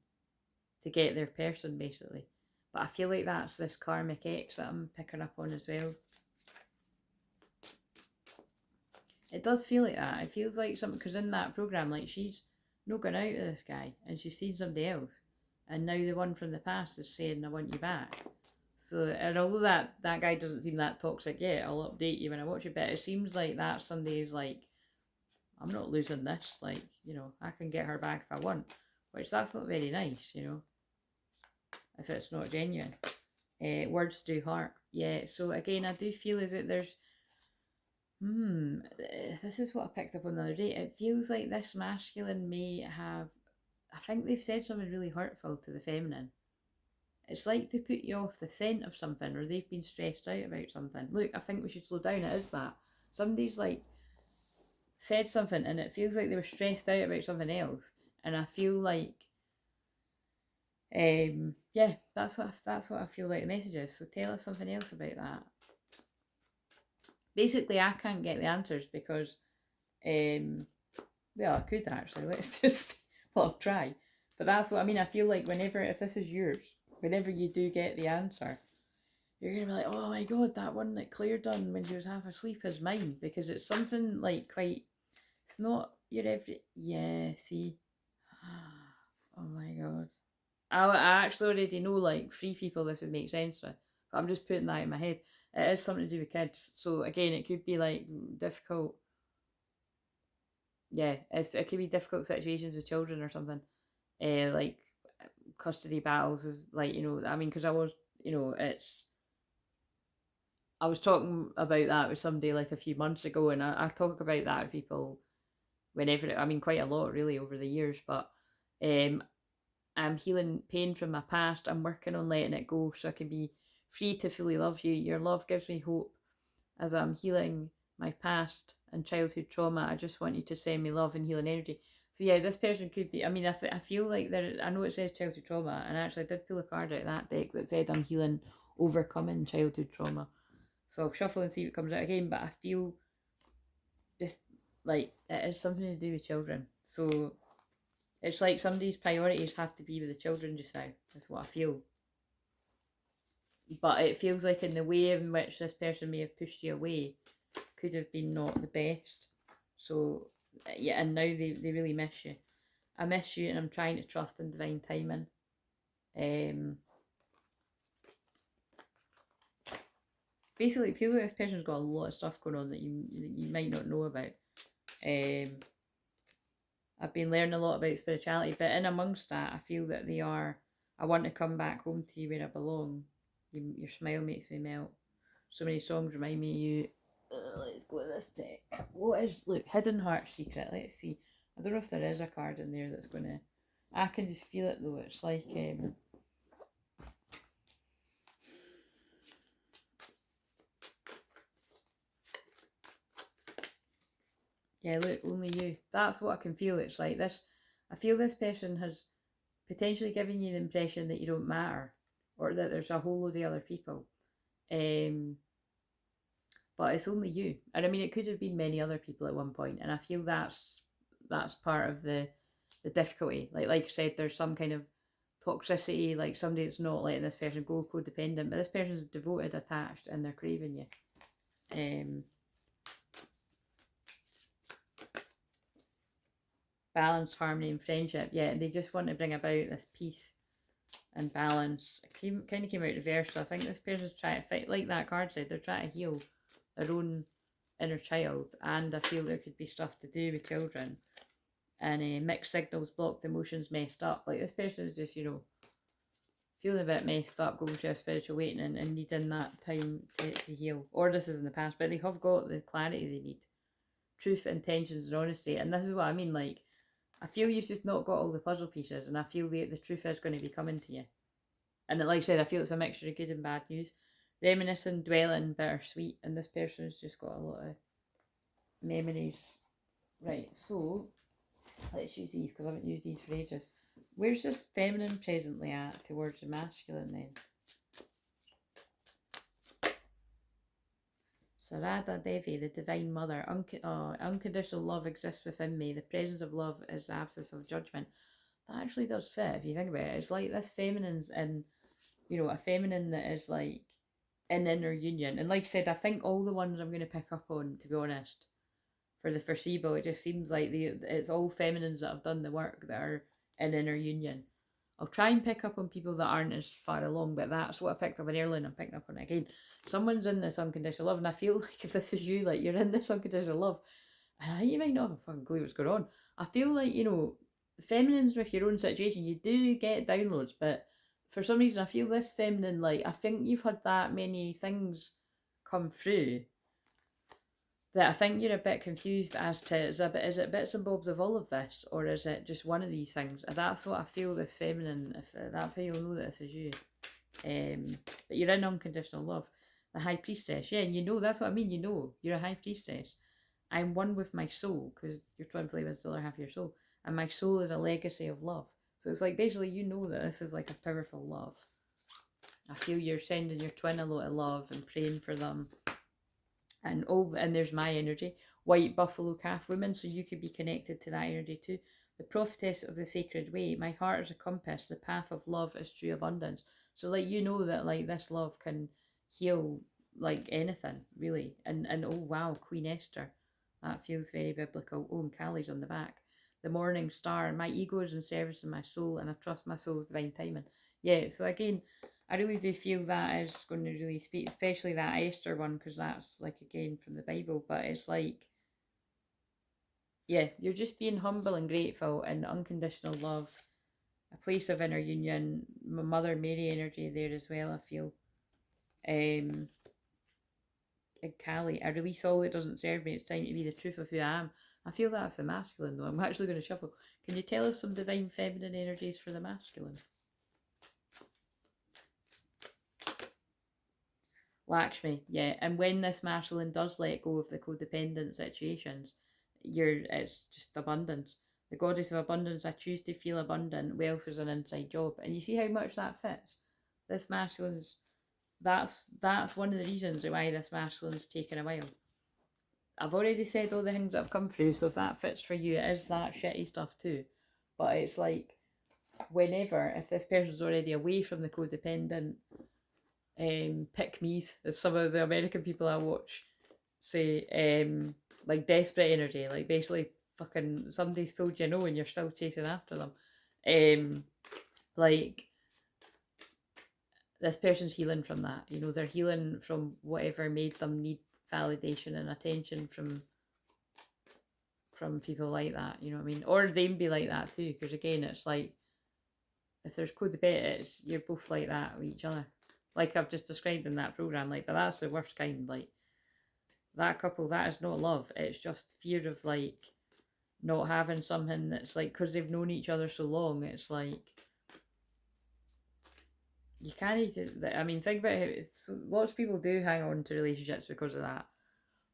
Speaker 1: to get their person, basically. But I feel like that's this karmic X that I'm picking up on as well. It does feel like that. It feels like something, because in that program, like, she's not going out with this guy and she's seen somebody else, and now the one from the past is saying, I want you back. So, and although that guy doesn't seem that toxic yet, I'll update you when I watch it, but it seems like that somebody is like, I'm not losing this, like, you know, I can get her back if I want, which that's not very nice, you know, if it's not genuine. Words do hurt. Yeah, so again, I do feel as if there's, this is what I picked up on the other day. It feels like this masculine may have, I think they've said something really hurtful to the feminine. It's like to put you off the scent of something, or they've been stressed out about something. Look, I think we should slow down. It is that. Somebody's like said something and it feels like they were stressed out about something else. And I feel like, yeah, that's what I feel like the message is. So tell us something else about that. Basically, I can't get the answers because, well, I could actually. Let's just, well, I'll try. But that's what I mean. I feel like whenever, if this is yours, whenever you do get the answer, you're going to be like, oh my god, that one that Claire done when she was half asleep is mine, because it's something like quite, it's not your every, yeah, see, oh my god. I actually already know like 3 people this would make sense with, but I'm just putting that in my head. It is something to do with kids, so again, it could be like difficult, yeah, it could be difficult situations with children or something, like custody battles is like, you know, I mean, because I was, you know, I was talking about that with somebody like a few months ago, and I talk about that with people whenever, I mean, quite a lot really over the years, but um, I'm healing pain from my past. I'm working on letting it go so I can be free to fully love you. Your love gives me hope as I'm healing my past and childhood trauma. I just want you to send me love and healing energy. So yeah, this person could be, I mean, I feel like there, I know it says childhood trauma, and actually I did pull a card out of that deck that said I'm healing overcoming childhood trauma. So I'll shuffle and see what comes out again, but I feel just like it is something to do with children. So it's like somebody's priorities have to be with the children just now. That's what I feel. But it feels like in the way in which this person may have pushed you away could have been not the best. So yeah, and now they really miss you. I miss you, and I'm trying to trust in divine timing. Basically, it feels like this person's got a lot of stuff going on that you might not know about. I've been learning a lot about spirituality, but in amongst that, I feel that they are. I want to come back home to you where I belong. Your smile makes me melt. So many songs remind me of you. Let's go with this deck. What is, look, Hidden Heart Secret? Let's see. I don't know if there is a card in there that's gonna. I can just feel it though. It's like yeah, look, only you. That's what I can feel. It's like this. I feel this person has potentially given you the impression that you don't matter, or that there's a whole load of other people. But it's only you. And I mean, it could have been many other people at one point, and I feel that's part of the difficulty. Like I said, there's some kind of toxicity, like somebody that's not letting this person go, codependent, but this person's devoted, attached, and they're craving you. Balance, harmony, and friendship. Yeah, they just want to bring about this peace and balance. It kind of came out reversed, so I think this person's trying to fight, like that card said, they're trying to heal their own inner child, and I feel there could be stuff to do with children, and mixed signals, blocked emotions, messed up. Like this person is just, you know, feeling a bit messed up, going through a spiritual awakening and needing that time to heal. Or this is in the past, but they have got the clarity they need. Truth, intentions, and honesty. And this is what I mean, like, I feel you've just not got all the puzzle pieces, and I feel the truth is going to be coming to you. And like I said, I feel it's a mixture of good and bad news. Reminiscing, dwelling, bittersweet, and this person's just got a lot of memories. Right, so let's use these because I haven't used these for ages. Where's this feminine presently at towards the masculine then? Sarada Devi, the Divine Mother. Unconditional love exists within me. The presence of love is the absence of judgment. That actually does fit if you think about it. It's like this feminine's in, you know, a feminine that is like in inner union. And like I said, I think all the ones I'm going to pick up on, to be honest, for the foreseeable, it just seems like it's all feminines that have done the work that are in inner union. I'll try and pick up on people that aren't as far along, but that's what I picked up on earlier, and I'm picking up on it again. Someone's in this unconditional love, and I feel like if this is you, like you're in this unconditional love, and I think you might not have a fucking clue what's going on. I feel like, you know, feminines with your own situation, you do get downloads, but for some reason I feel this feminine, like I think you've had that many things come through that I think you're a bit confused as to is it bits and bobs of all of this, or is it just one of these things? And that's what I feel this feminine, if that's how you'll know that this is you. But you're in unconditional love. The High Priestess, yeah, and you know, that's what I mean, you know, you're a High Priestess. I'm one with my soul, because your twin flame is still half your soul, and my soul is a legacy of love. So it's like, basically, you know that this is like a powerful love. I feel you're sending your twin a lot of love and praying for them. And there's my energy, white buffalo calf woman, so you could be connected to that energy too. The prophetess of the sacred way, my heart is a compass, the path of love is true abundance. So like, you know that like this love can heal like anything, really. And oh wow, Queen Esther. That feels very biblical. Oh, and Callie's on the back. The morning star, my ego is in service of my soul, and I trust my soul's divine timing. Yeah, so again, I really do feel that is going to really speak, especially that Esther one, because that's like again from the Bible. But it's like, yeah, you're just being humble and grateful and unconditional love, a place of inner union. My Mother Mary energy there as well, I feel. And Callie, I release all that doesn't serve me. It's time to be the truth of who I am. I feel that's the masculine though. I'm actually going to shuffle. Can you tell us some divine feminine energies for the masculine? Lakshmi, yeah. And when this masculine does let go of the codependent situations, it's just abundance. The goddess of abundance, I choose to feel abundant. Wealth is an inside job. And you see how much that fits? This masculine's, that's one of the reasons why this masculine's taken a while. I've already said all the things that have come through, so if that fits for you, it is that shitty stuff too. But it's like, whenever, if this person's already away from the codependent, pick-me's, as some of the American people I watch say, like desperate energy, like basically fucking somebody's told you no and you're still chasing after them. Like, this person's healing from that, you know, they're healing from whatever made them need validation and attention from people like that, you know what I mean? Or they be like that too, because again, it's like, if there's codependent, you're both like that with each other. Like I've just described in that program, like, but that's the worst kind. Like, that couple, that is not love. It's just fear of like not having something that's like, because they've known each other so long, it's like, you can't I mean, think about it. Lots of people do hang on to relationships because of that,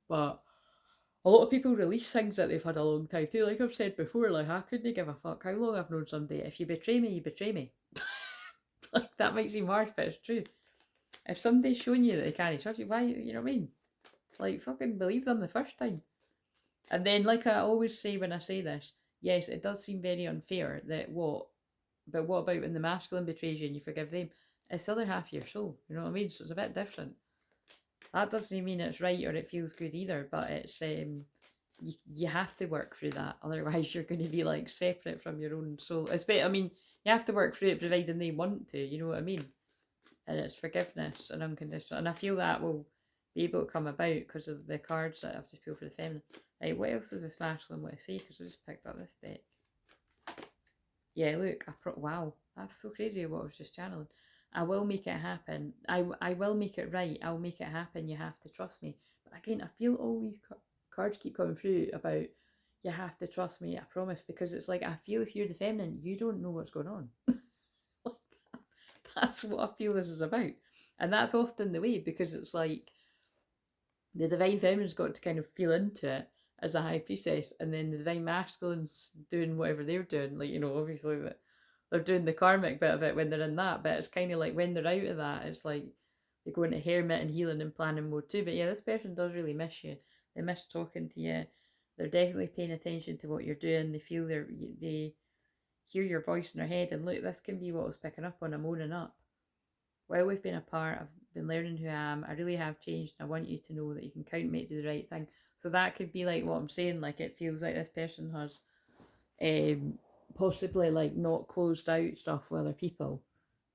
Speaker 1: but a lot of people release things that they've had a long time too. Like I've said before, like, I couldn't give a fuck how long I've known somebody. If you betray me, you betray me. Like, that might seem harsh, but it's true. If somebody's showing you that they can't trust you, why, you know what I mean? Like, fucking believe them the first time. And then, like I always say when I say this, yes, it does seem very unfair that but what about when the masculine betrays you and you forgive them? It's the other half of your soul, you know what I mean? So it's a bit different. That doesn't mean it's right or it feels good either, but it's, you have to work through that. Otherwise, you're going to be like separate from your own soul. I mean, you have to work through it providing they want to, you know what I mean? And it's forgiveness and unconditional. And I feel that will be able to come about because of the cards that I've just pulled for the feminine. Right, what else does this masculine want to say? Because I just picked up this deck. Yeah, look, wow, that's so crazy what I was just channeling. I will make it happen. I will make it right. I'll make it happen. You have to trust me. But again, I feel all these cards keep coming through about, you have to trust me, I promise. Because it's like, I feel if you're the feminine, you don't know what's going on. That's what I feel this is about. And that's often the way, because it's like, the divine feminine's got to kind of feel into it as a high priestess, and then the divine masculine's doing whatever they're doing. Like, you know, obviously that they're doing the karmic bit of it when they're in that, but it's kind of like when they're out of that, it's like they go into hermit and healing and planning mode too. But yeah, this person does really miss you. They miss talking to you. They're definitely paying attention to what you're doing. They feel they hear your voice in their head. And look, this can be what I was picking up on. I'm owning up. While we've been apart, I've been learning who I am. I really have changed. And I want you to know that you can count me to do the right thing. So that could be like what I'm saying. Like, it feels like this person has possibly like not closed out stuff with other people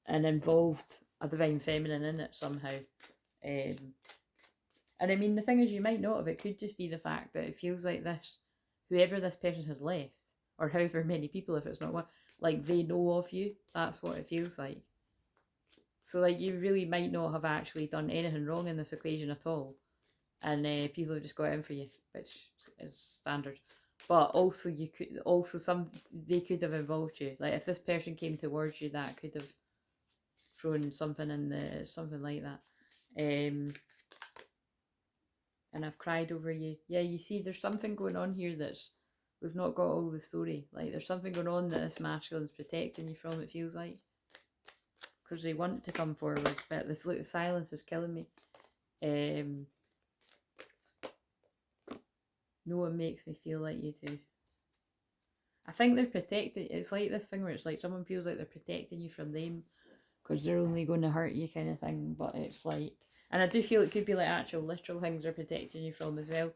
Speaker 1: and involved a divine feminine in it somehow. And I mean, the thing is, you might not have. It could just be the fact that it feels like this, whoever this person has left, or however many people, if it's not one, like, they know of you. That's what it feels like. So, like, you really might not have actually done anything wrong in this equation at all. And people have just got in for you, which is standard. But also, they could have involved you. Like, if this person came towards you, that could have thrown something in something like that. And I've cried over you. Yeah, you see, there's something going on here we've not got all the story. Like, there's something going on that this masculine's protecting you from, it feels like. Because they want to come forward, but this little silence is killing me. No one makes me feel like you do. I think they're protecting. It's like this thing where it's like someone feels like they're protecting you from them because they're only going to hurt you, kind of thing. But it's like, And I do feel it could be like actual literal things they're protecting you from as well.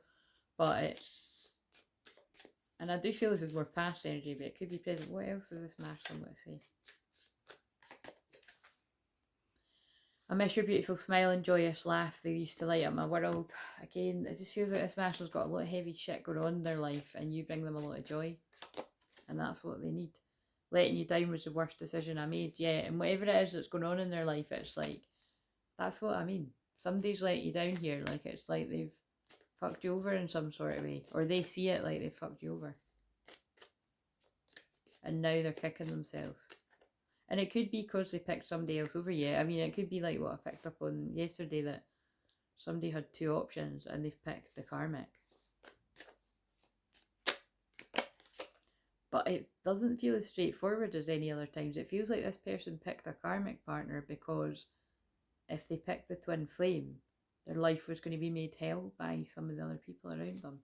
Speaker 1: But it's... And I do feel this is more past energy, but it could be present. What else is this masculine? Let's see. I miss your beautiful smile and joyous laugh. They used to light up my world. Again, it just feels like this masculine's got a lot of heavy shit going on in their life, and you bring them a lot of joy. And that's what they need. Letting you down was the worst decision I made. Yeah, and whatever it is that's going on in their life, it's like, that's what I mean. Somebody's let you down here. Like, it's like they've fucked you over in some sort of way. Or they see it like they've fucked you over. And now they're kicking themselves. And it could be because they picked somebody else over you. I mean, it could be like what I picked up on yesterday, that somebody had two options and they've picked the karmic. But it doesn't feel as straightforward as any other times. It feels like this person picked a karmic partner because if they picked the twin flame, their life was going to be made hell by some of the other people around them.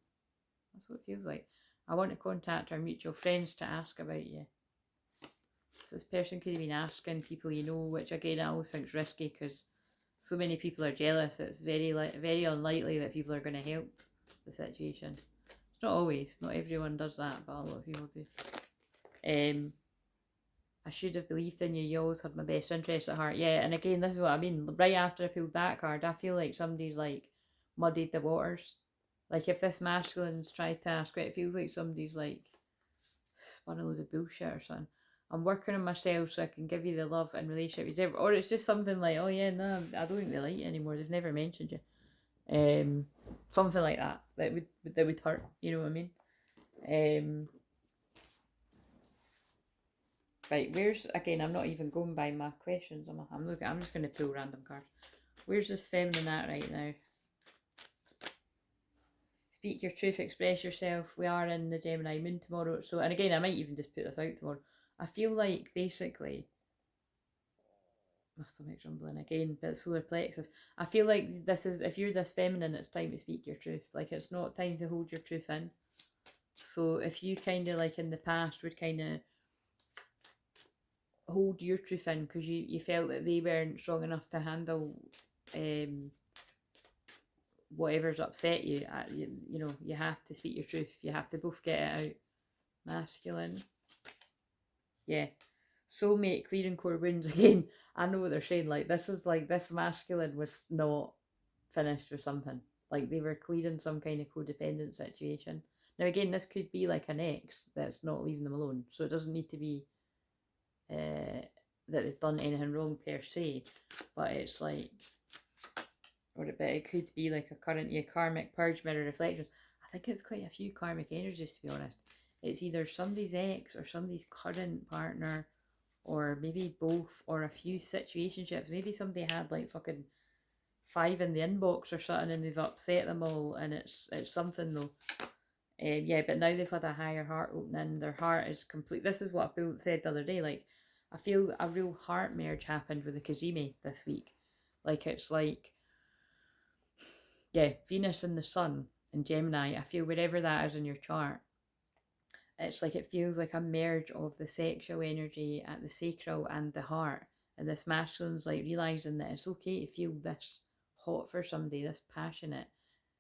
Speaker 1: That's what it feels like. I want to contact our mutual friends to ask about you. So this person could have been asking people you know, which again I always think is risky because so many people are jealous. It's very unlikely that people are going to help the situation. It's not always, not everyone does that, but a lot of people do. I should have believed in you. You always had my best interest at heart. Yeah, and again, this is what I mean. Right after I pulled that card, I feel like somebody's like muddied the waters. Like if this masculine's tried to ask, it feels like somebody's like spun a load of bullshit or something. I'm working on myself so I can give you the love and relationship you deserve. Or it's just something like, oh yeah, no, I don't think they like you anymore. They've never mentioned you. Something like that. That would hurt. You know what I mean? Right, where's, again, I'm not even going by my questions. I'm just going to pull random cards. Where's this feminine at right now? Speak your truth, express yourself. We are in the Gemini moon tomorrow. So, and again, I might even just put this out tomorrow. I feel like basically, my stomach's rumbling again, but solar plexus. I feel like this is, if you're this feminine, it's time to speak your truth. Like, it's not time to hold your truth in. So if you kind of like in the past would kind of hold your truth in because you felt that they weren't strong enough to handle whatever's upset you, you know, you have to speak your truth. You have to both get it out. Masculine. Yeah. Soulmate, clearing core wounds. Again, I know what they're saying. Like, this is like, this masculine was not finished with something. Like, they were clearing some kind of codependent situation. Now, again, this could be like an ex that's not leaving them alone. So it doesn't need to be that they've done anything wrong per se. But it's like, but it could be like a current karmic purge, mirror reflections. I think it's quite a few karmic energies, to be honest. It's either somebody's ex or somebody's current partner, or maybe both, or a few situationships. Maybe somebody had like fucking 5 in the inbox or something and they've upset them all, and it's something though. Yeah, but now they've had a higher heart opening. Their heart is complete. This is what I said the other day. Like, I feel a real heart merge happened with the Kazemi this week. Like, it's like, yeah, Venus and the Sun in Gemini. I feel wherever that is in your chart, it's like it feels like a merge of the sexual energy at the sacral and the heart. And this masculine's like realizing that it's okay to feel this hot for somebody, this passionate,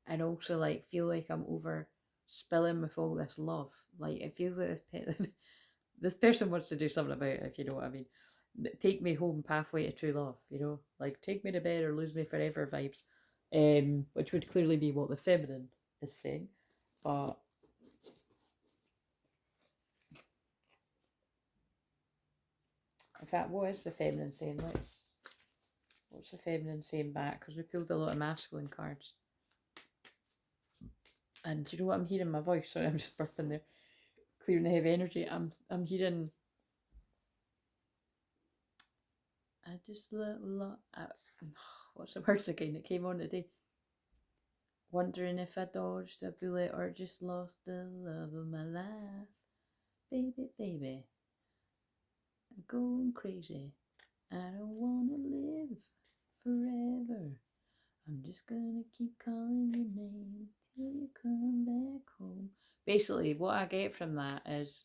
Speaker 1: and also like feel like I'm over spilling with all this love. Like, it feels like this person wants to do something about it, if you know what I mean. Take me home, pathway to true love, you know, like take me to bed or lose me forever vibes. Which would clearly be what the feminine is saying. But in fact, what is the feminine saying? What's the feminine saying back? Because we pulled a lot of masculine cards. And do you know what I'm hearing in my voice? Sorry, I'm just burping there. Clearing the heavy energy. I'm hearing, I just what's the words again? It came on today. Wondering if I dodged a bullet or just lost the love of my life. Baby, baby, I'm going crazy. I don't want to live forever. I'm just gonna keep calling your name till you come back home. Basically, what I get from that is,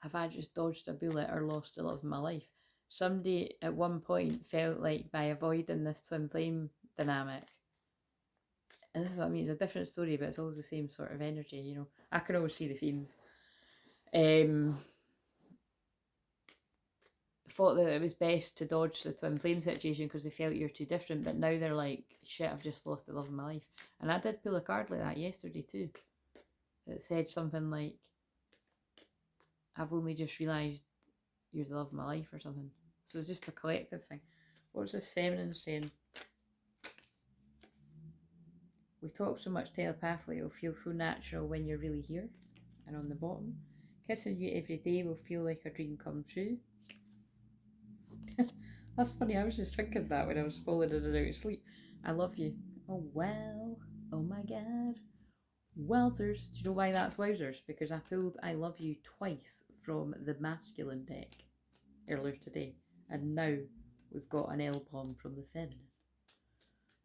Speaker 1: have I just dodged a bullet or lost the love of my life? somebody at one point felt like by avoiding this twin flame dynamic, and this is what I mean, it's a different story, but it's always the same sort of energy, you know. I can always see the themes. Thought that it was best to dodge the twin flame situation because they felt you're too different, but now they're like, shit, I've just lost the love of my life. And I did pull a card like that yesterday too. It said something like, I've only just realised you're the love of my life or something. So it's just a collective thing. What's this feminine saying? We talk so much telepathically, it'll feel so natural when you're really here. And on the bottom, kissing you every day will feel like a dream come true. That's funny, I was just thinking that when I was falling in and out of sleep. I love you. Oh wow. Oh my god. Wowzers. Do you know why that's wowzers? Because I pulled I love you twice from the masculine deck earlier today. And now we've got an L-bomb from the feminine.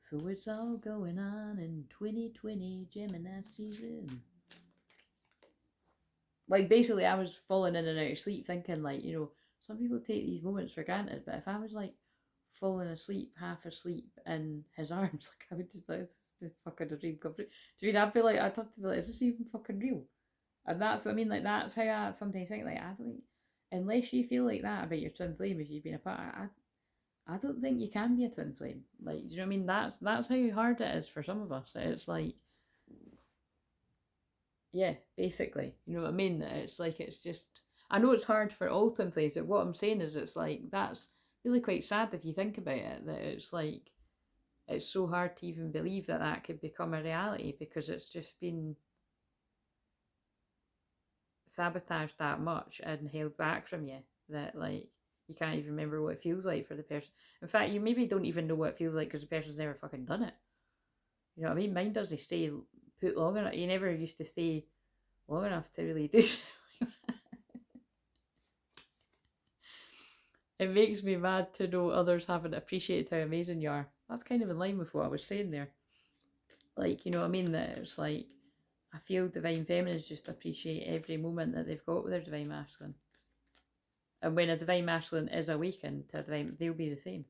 Speaker 1: So it's all going on in 2020 Gemini season. Like, basically, I was falling in and out of sleep thinking, like, you know, some people take these moments for granted, but if I was, like, falling asleep, half asleep in his arms, like, I would just be like, it's just fucking a dream come true. Do you mean, I'd have to be like, is this even fucking real? And that's what I mean, like, that's how I sometimes think, like, I don't think, unless you feel like that about your twin flame, if you've been apart, I don't think you can be a twin flame. Like, do you know what I mean? That's how hard it is for some of us. It's like, yeah, basically, you know what I mean? It's like, it's just, I know it's hard for all twin flames, but what I'm saying is it's like, that's really quite sad if you think about it, that it's like, it's so hard to even believe that that could become a reality because it's just been sabotaged that much and held back from you that, like, you can't even remember what it feels like for the person. In fact, you maybe don't even know what it feels like because the person's never fucking done it. You know what I mean? Mine doesn't stay put long enough. You never used to stay long enough to really do. It makes me mad to know others haven't appreciated how amazing you are. That's kind of in line with what I was saying there. Like, you know what I mean? That it's like, I feel divine feminines just appreciate every moment that they've got with their divine masculine. And when a divine masculine is awakened to a divine, they'll be the same.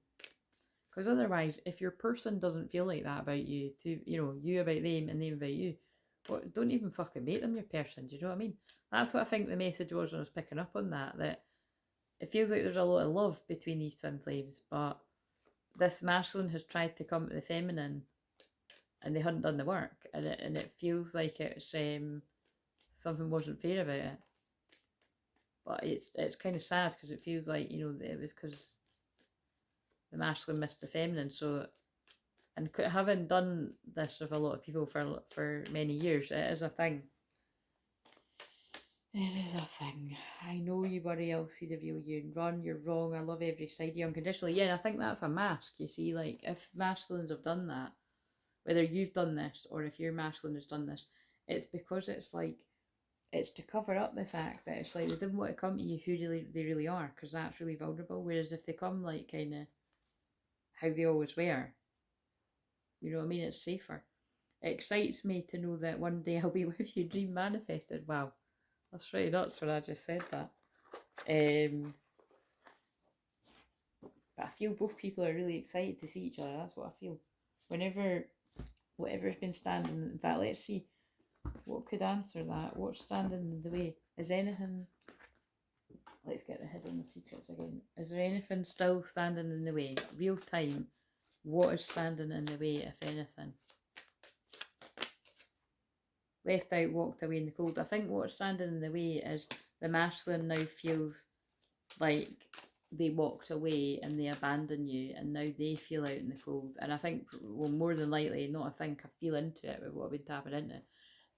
Speaker 1: Because otherwise, if your person doesn't feel like that about you, to, you know, you about them and them about you, well, don't even fucking make them your person. Do you know what I mean? That's what I think the message was when I was picking up on that. That it feels like there's a lot of love between these twin flames, but this masculine has tried to come to the feminine, and they hadn't done the work, and it feels like it's something wasn't fair about it. But it's kind of sad because it feels like, you know, it was because the masculine missed the feminine. So, and having done this with a lot of people for many years, it is a thing. It is a thing. I know you worry, I'll see the real you. Run, you're wrong, I love every side of you unconditionally. Yeah, and I think that's a mask, you see. Like, if masculines have done that, whether you've done this or if your masculine has done this, it's because it's like, it's to cover up the fact that it's like they didn't want to come to you who they really are, because that's really vulnerable. Whereas if they come like kind of how they always were, you know what I mean, it's safer. It excites me to know that one day I'll be with you, dream manifested. Wow, that's really nuts when I just said that. But I feel both people are really excited to see each other. That's what I feel. Whenever, whatever's been standing, in fact, let's see what could answer that. What's standing in the way? Is anything, let's get the hidden secrets again. Is there anything still standing in the way? Real time, what is standing in the way, if anything? Left out, walked away in the cold. I think what's standing in the way is the masculine now feels like they walked away and they abandoned you, and now they feel out in the cold. And I think, well, more than likely, not I think, I feel into it with what I've been tapping into,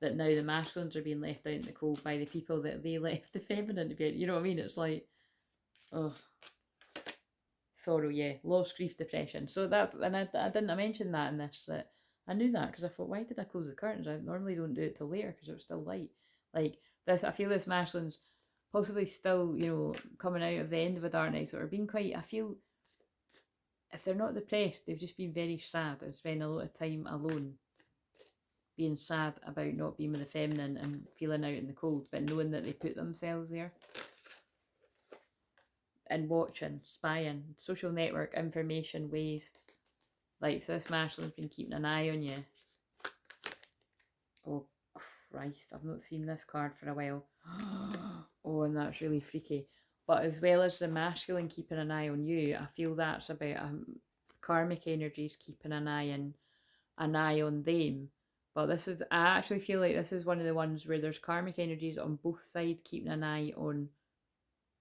Speaker 1: that now the masculines are being left out in the cold by the people that they left the feminine to be. You know what I mean? It's like, oh, sorrow, yeah, loss, grief, depression. So that's, and I didn't mention that in this, that I knew that because I thought, why did I close the curtains? I normally don't do it till later because it was still light. Like this, I feel this masculine's possibly still, you know, coming out of the end of a dark night, or being quite, I feel, if they're not depressed, they've just been very sad and spent a lot of time alone, being sad about not being with the feminine and feeling out in the cold, but knowing that they put themselves there. and watching, spying, social network, information, ways. Like, so this masculine's been keeping an eye on you. Oh, Christ, I've not seen this card for a while. Oh, and that's really freaky. But as well as the masculine keeping an eye on you, I feel that's about karmic energies keeping an eye on them. But this is, I actually feel like this is one of the ones where there's karmic energies on both sides keeping an eye on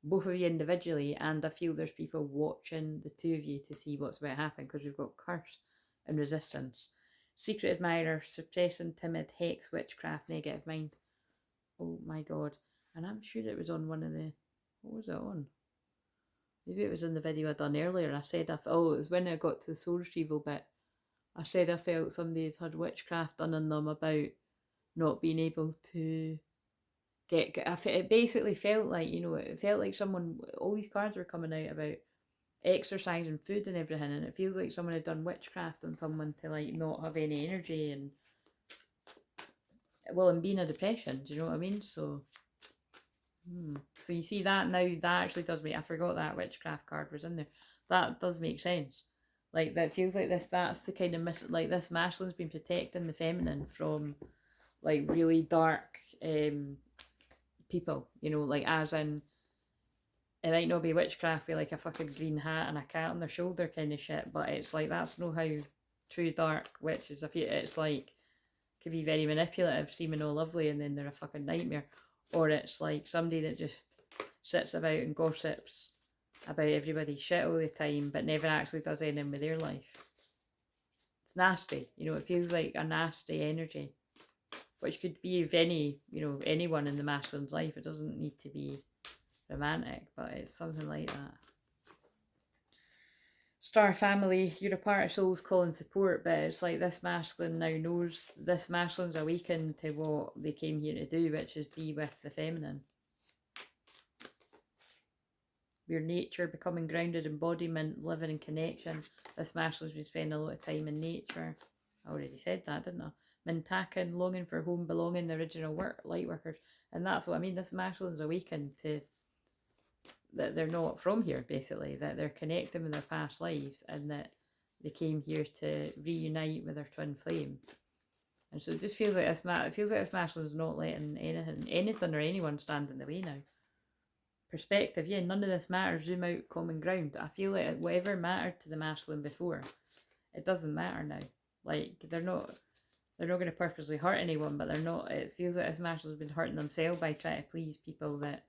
Speaker 1: both of you individually, and I feel there's people watching the two of you to see what's about to happen, because we've got curse and resistance. Secret admirer, suppressing, timid, hex, witchcraft, negative mind. Oh my god. And I'm sure it was on one of the, what was it on? Maybe it was in the video I done earlier. I said, it was when I got to the soul retrieval bit. I said I felt somebody had witchcraft done on them about not being able to it basically felt like, it felt like someone, all these cards were coming out about exercise and food and everything, and it feels like someone had done witchcraft on someone to like not have any energy and being a depression, do you know what I mean? So so you see that now, that actually does make, I forgot that witchcraft card was in there. That does make sense. Like, that feels like that's the kind of like this masculine's been protecting the feminine from like really dark people, like, as in, it might not be witchcraft with like a fucking green hat and a cat on their shoulder kind of shit, but it's like, that's not how true dark witches, it's like, could be very manipulative, seeming all lovely, and then they're a fucking nightmare. Or it's like somebody that just sits about and gossips about everybody's shit all the time, but never actually does anything with their life. It's nasty, it feels like a nasty energy, which could be of anyone in the masculine's life. It doesn't need to be romantic, but it's something like that. Star family, you're a part of soul's call and support, but it's like this masculine now knows, this masculine's awakened to what they came here to do, which is be with the feminine. Your nature, becoming grounded embodiment, living in connection. This masculine's been spending a lot of time in nature. I already said that, didn't I? Mintaken, longing for home, belonging, the original light workers. And that's what I mean, this masculine's awakened to that they're not from here, basically, that they're connecting with their past lives, and that they came here to reunite with their twin flame. And so it just feels like this masculine's not letting anything or anyone stand in the way now. Perspective, yeah, none of this matters. Zoom out, common ground. I feel like whatever mattered to the masculine before, it doesn't matter now. Like, they're not going to purposely hurt anyone, but they're not, it feels like this masculine's been hurting themselves by trying to please people that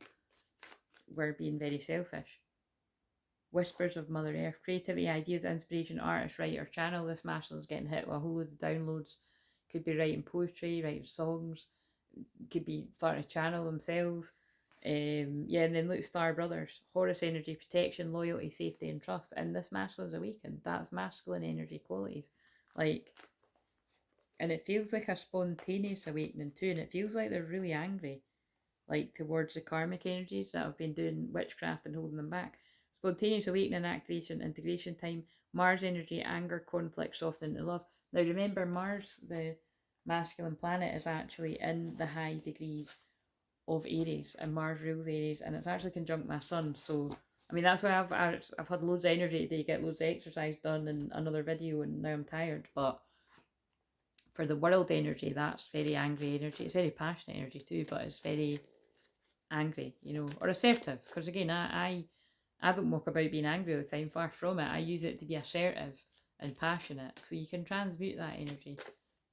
Speaker 1: were being very selfish. Whispers of Mother Earth, creativity, ideas, inspiration, artist, writer, channel. This masculine's getting hit with a whole load of downloads. Could be writing poetry, writing songs, could be starting to channel themselves. And then look, Star Brothers, Horus energy, protection, loyalty, safety and trust. And this masculine's awakened. That's masculine energy qualities. Like, and it feels like a spontaneous awakening too, and it feels like they're really angry, like, towards the karmic energies that have been doing witchcraft and holding them back. Spontaneous awakening, activation, integration time, Mars energy, anger, conflict, softening to love. Now remember, Mars, the masculine planet, is actually in the high degrees of Aries, and Mars rules Aries, and it's actually conjunct my sun. So I mean, that's why I've had loads of energy today, get loads of exercise done in another video, and now I'm tired. But for the world energy, that's very angry energy. It's very passionate energy too, but it's very angry, or assertive. Because again, I don't walk about being angry all the time, far from it. I use it to be assertive and passionate, so you can transmute that energy.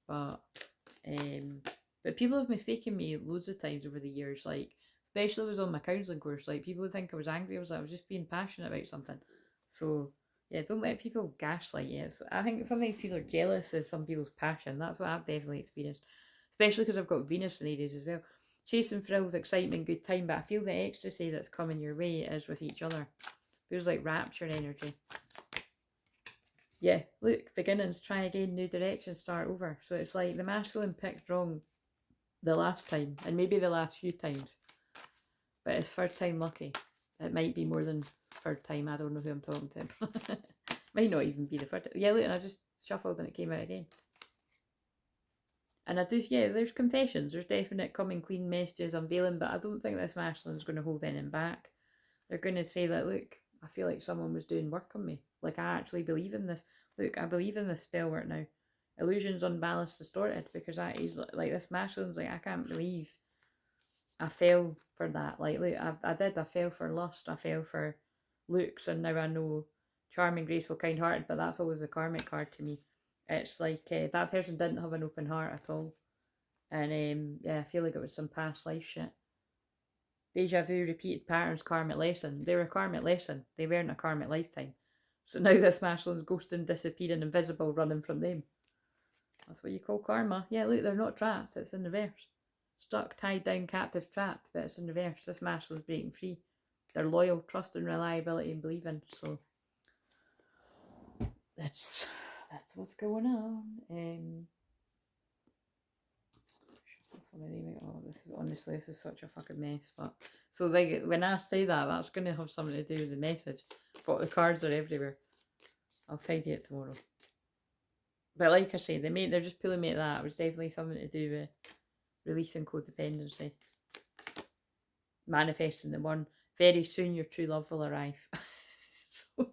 Speaker 1: But people have mistaken me loads of times over the years, like, especially when I was on my counselling course, like, people would think I was angry. I was just being passionate about something. So yeah, don't let people gaslight you. I think sometimes people are jealous of some people's passion. That's what I've definitely experienced, especially because I've got Venus in Aries as well. Chasing thrills, excitement, good time, but I feel the ecstasy that's coming your way is with each other. Feels like rapture energy. Yeah, look, beginnings, try again, new direction, start over. So it's like the masculine picked wrong the last time, and maybe the last few times, but it's third time lucky. It might be more than third time. I don't know who I'm talking to. Might not even be the third time. Yeah, look, and I just shuffled and it came out again. And I do, yeah, there's confessions. There's definite coming clean messages, unveiling, but I don't think this masculine's going to hold anything back. They're going to say that, look, I feel like someone was doing work on me. Like, I actually believe in this. Look, I believe in this spell work now. Illusions unbalanced, distorted, because that is, like, this masculine's like, I can't believe I fell for that. Like, look, I fell for lust, I fell for looks, and now I know charming, graceful, kind-hearted, but that's always the karmic card to me. It's like, that person didn't have an open heart at all. And, yeah, I feel like it was some past life shit. Deja vu, repeated patterns, karmic lesson. They were a karmic lesson. They weren't a karmic lifetime. So now this masculine's ghosting, disappearing, invisible, running from them. That's what you call karma. Yeah, look, they're not trapped. It's in reverse. Stuck, tied down, captive, trapped, but it's in reverse. This masculine's breaking free. They're loyal, trust and reliability and believing. So that's what's going on. Oh, this is such a fucking mess. But so, like, when I say that, that's going to have something to do with the message. But the cards are everywhere. I'll tidy it tomorrow. But like I say, they're just pulling me at that. It was definitely something to do with releasing codependency, manifesting the one. Very soon your true love will arrive. So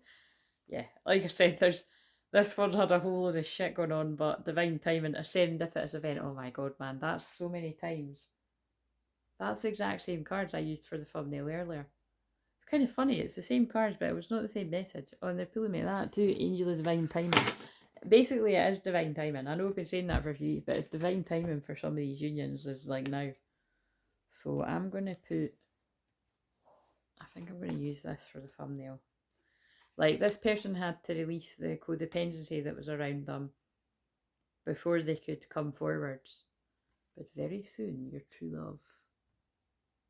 Speaker 1: yeah, like I said, this one had a whole load of shit going on, but divine timing, a serendipitous event. Oh my god, man, that's so many times. That's the exact same cards I used for the thumbnail earlier. It's kind of funny, it's the same cards, but it was not the same message. Oh, and they're pulling me at that too. Angel of divine timing. Basically, it is divine timing. I know I've been saying that for a few years, but it's divine timing for some of these unions is like now. So I'm going to put, I think I'm going to use this for the thumbnail. Like, this person had to release the codependency that was around them before they could come forwards. But very soon, your true love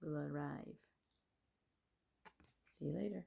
Speaker 1: will arrive. See you later.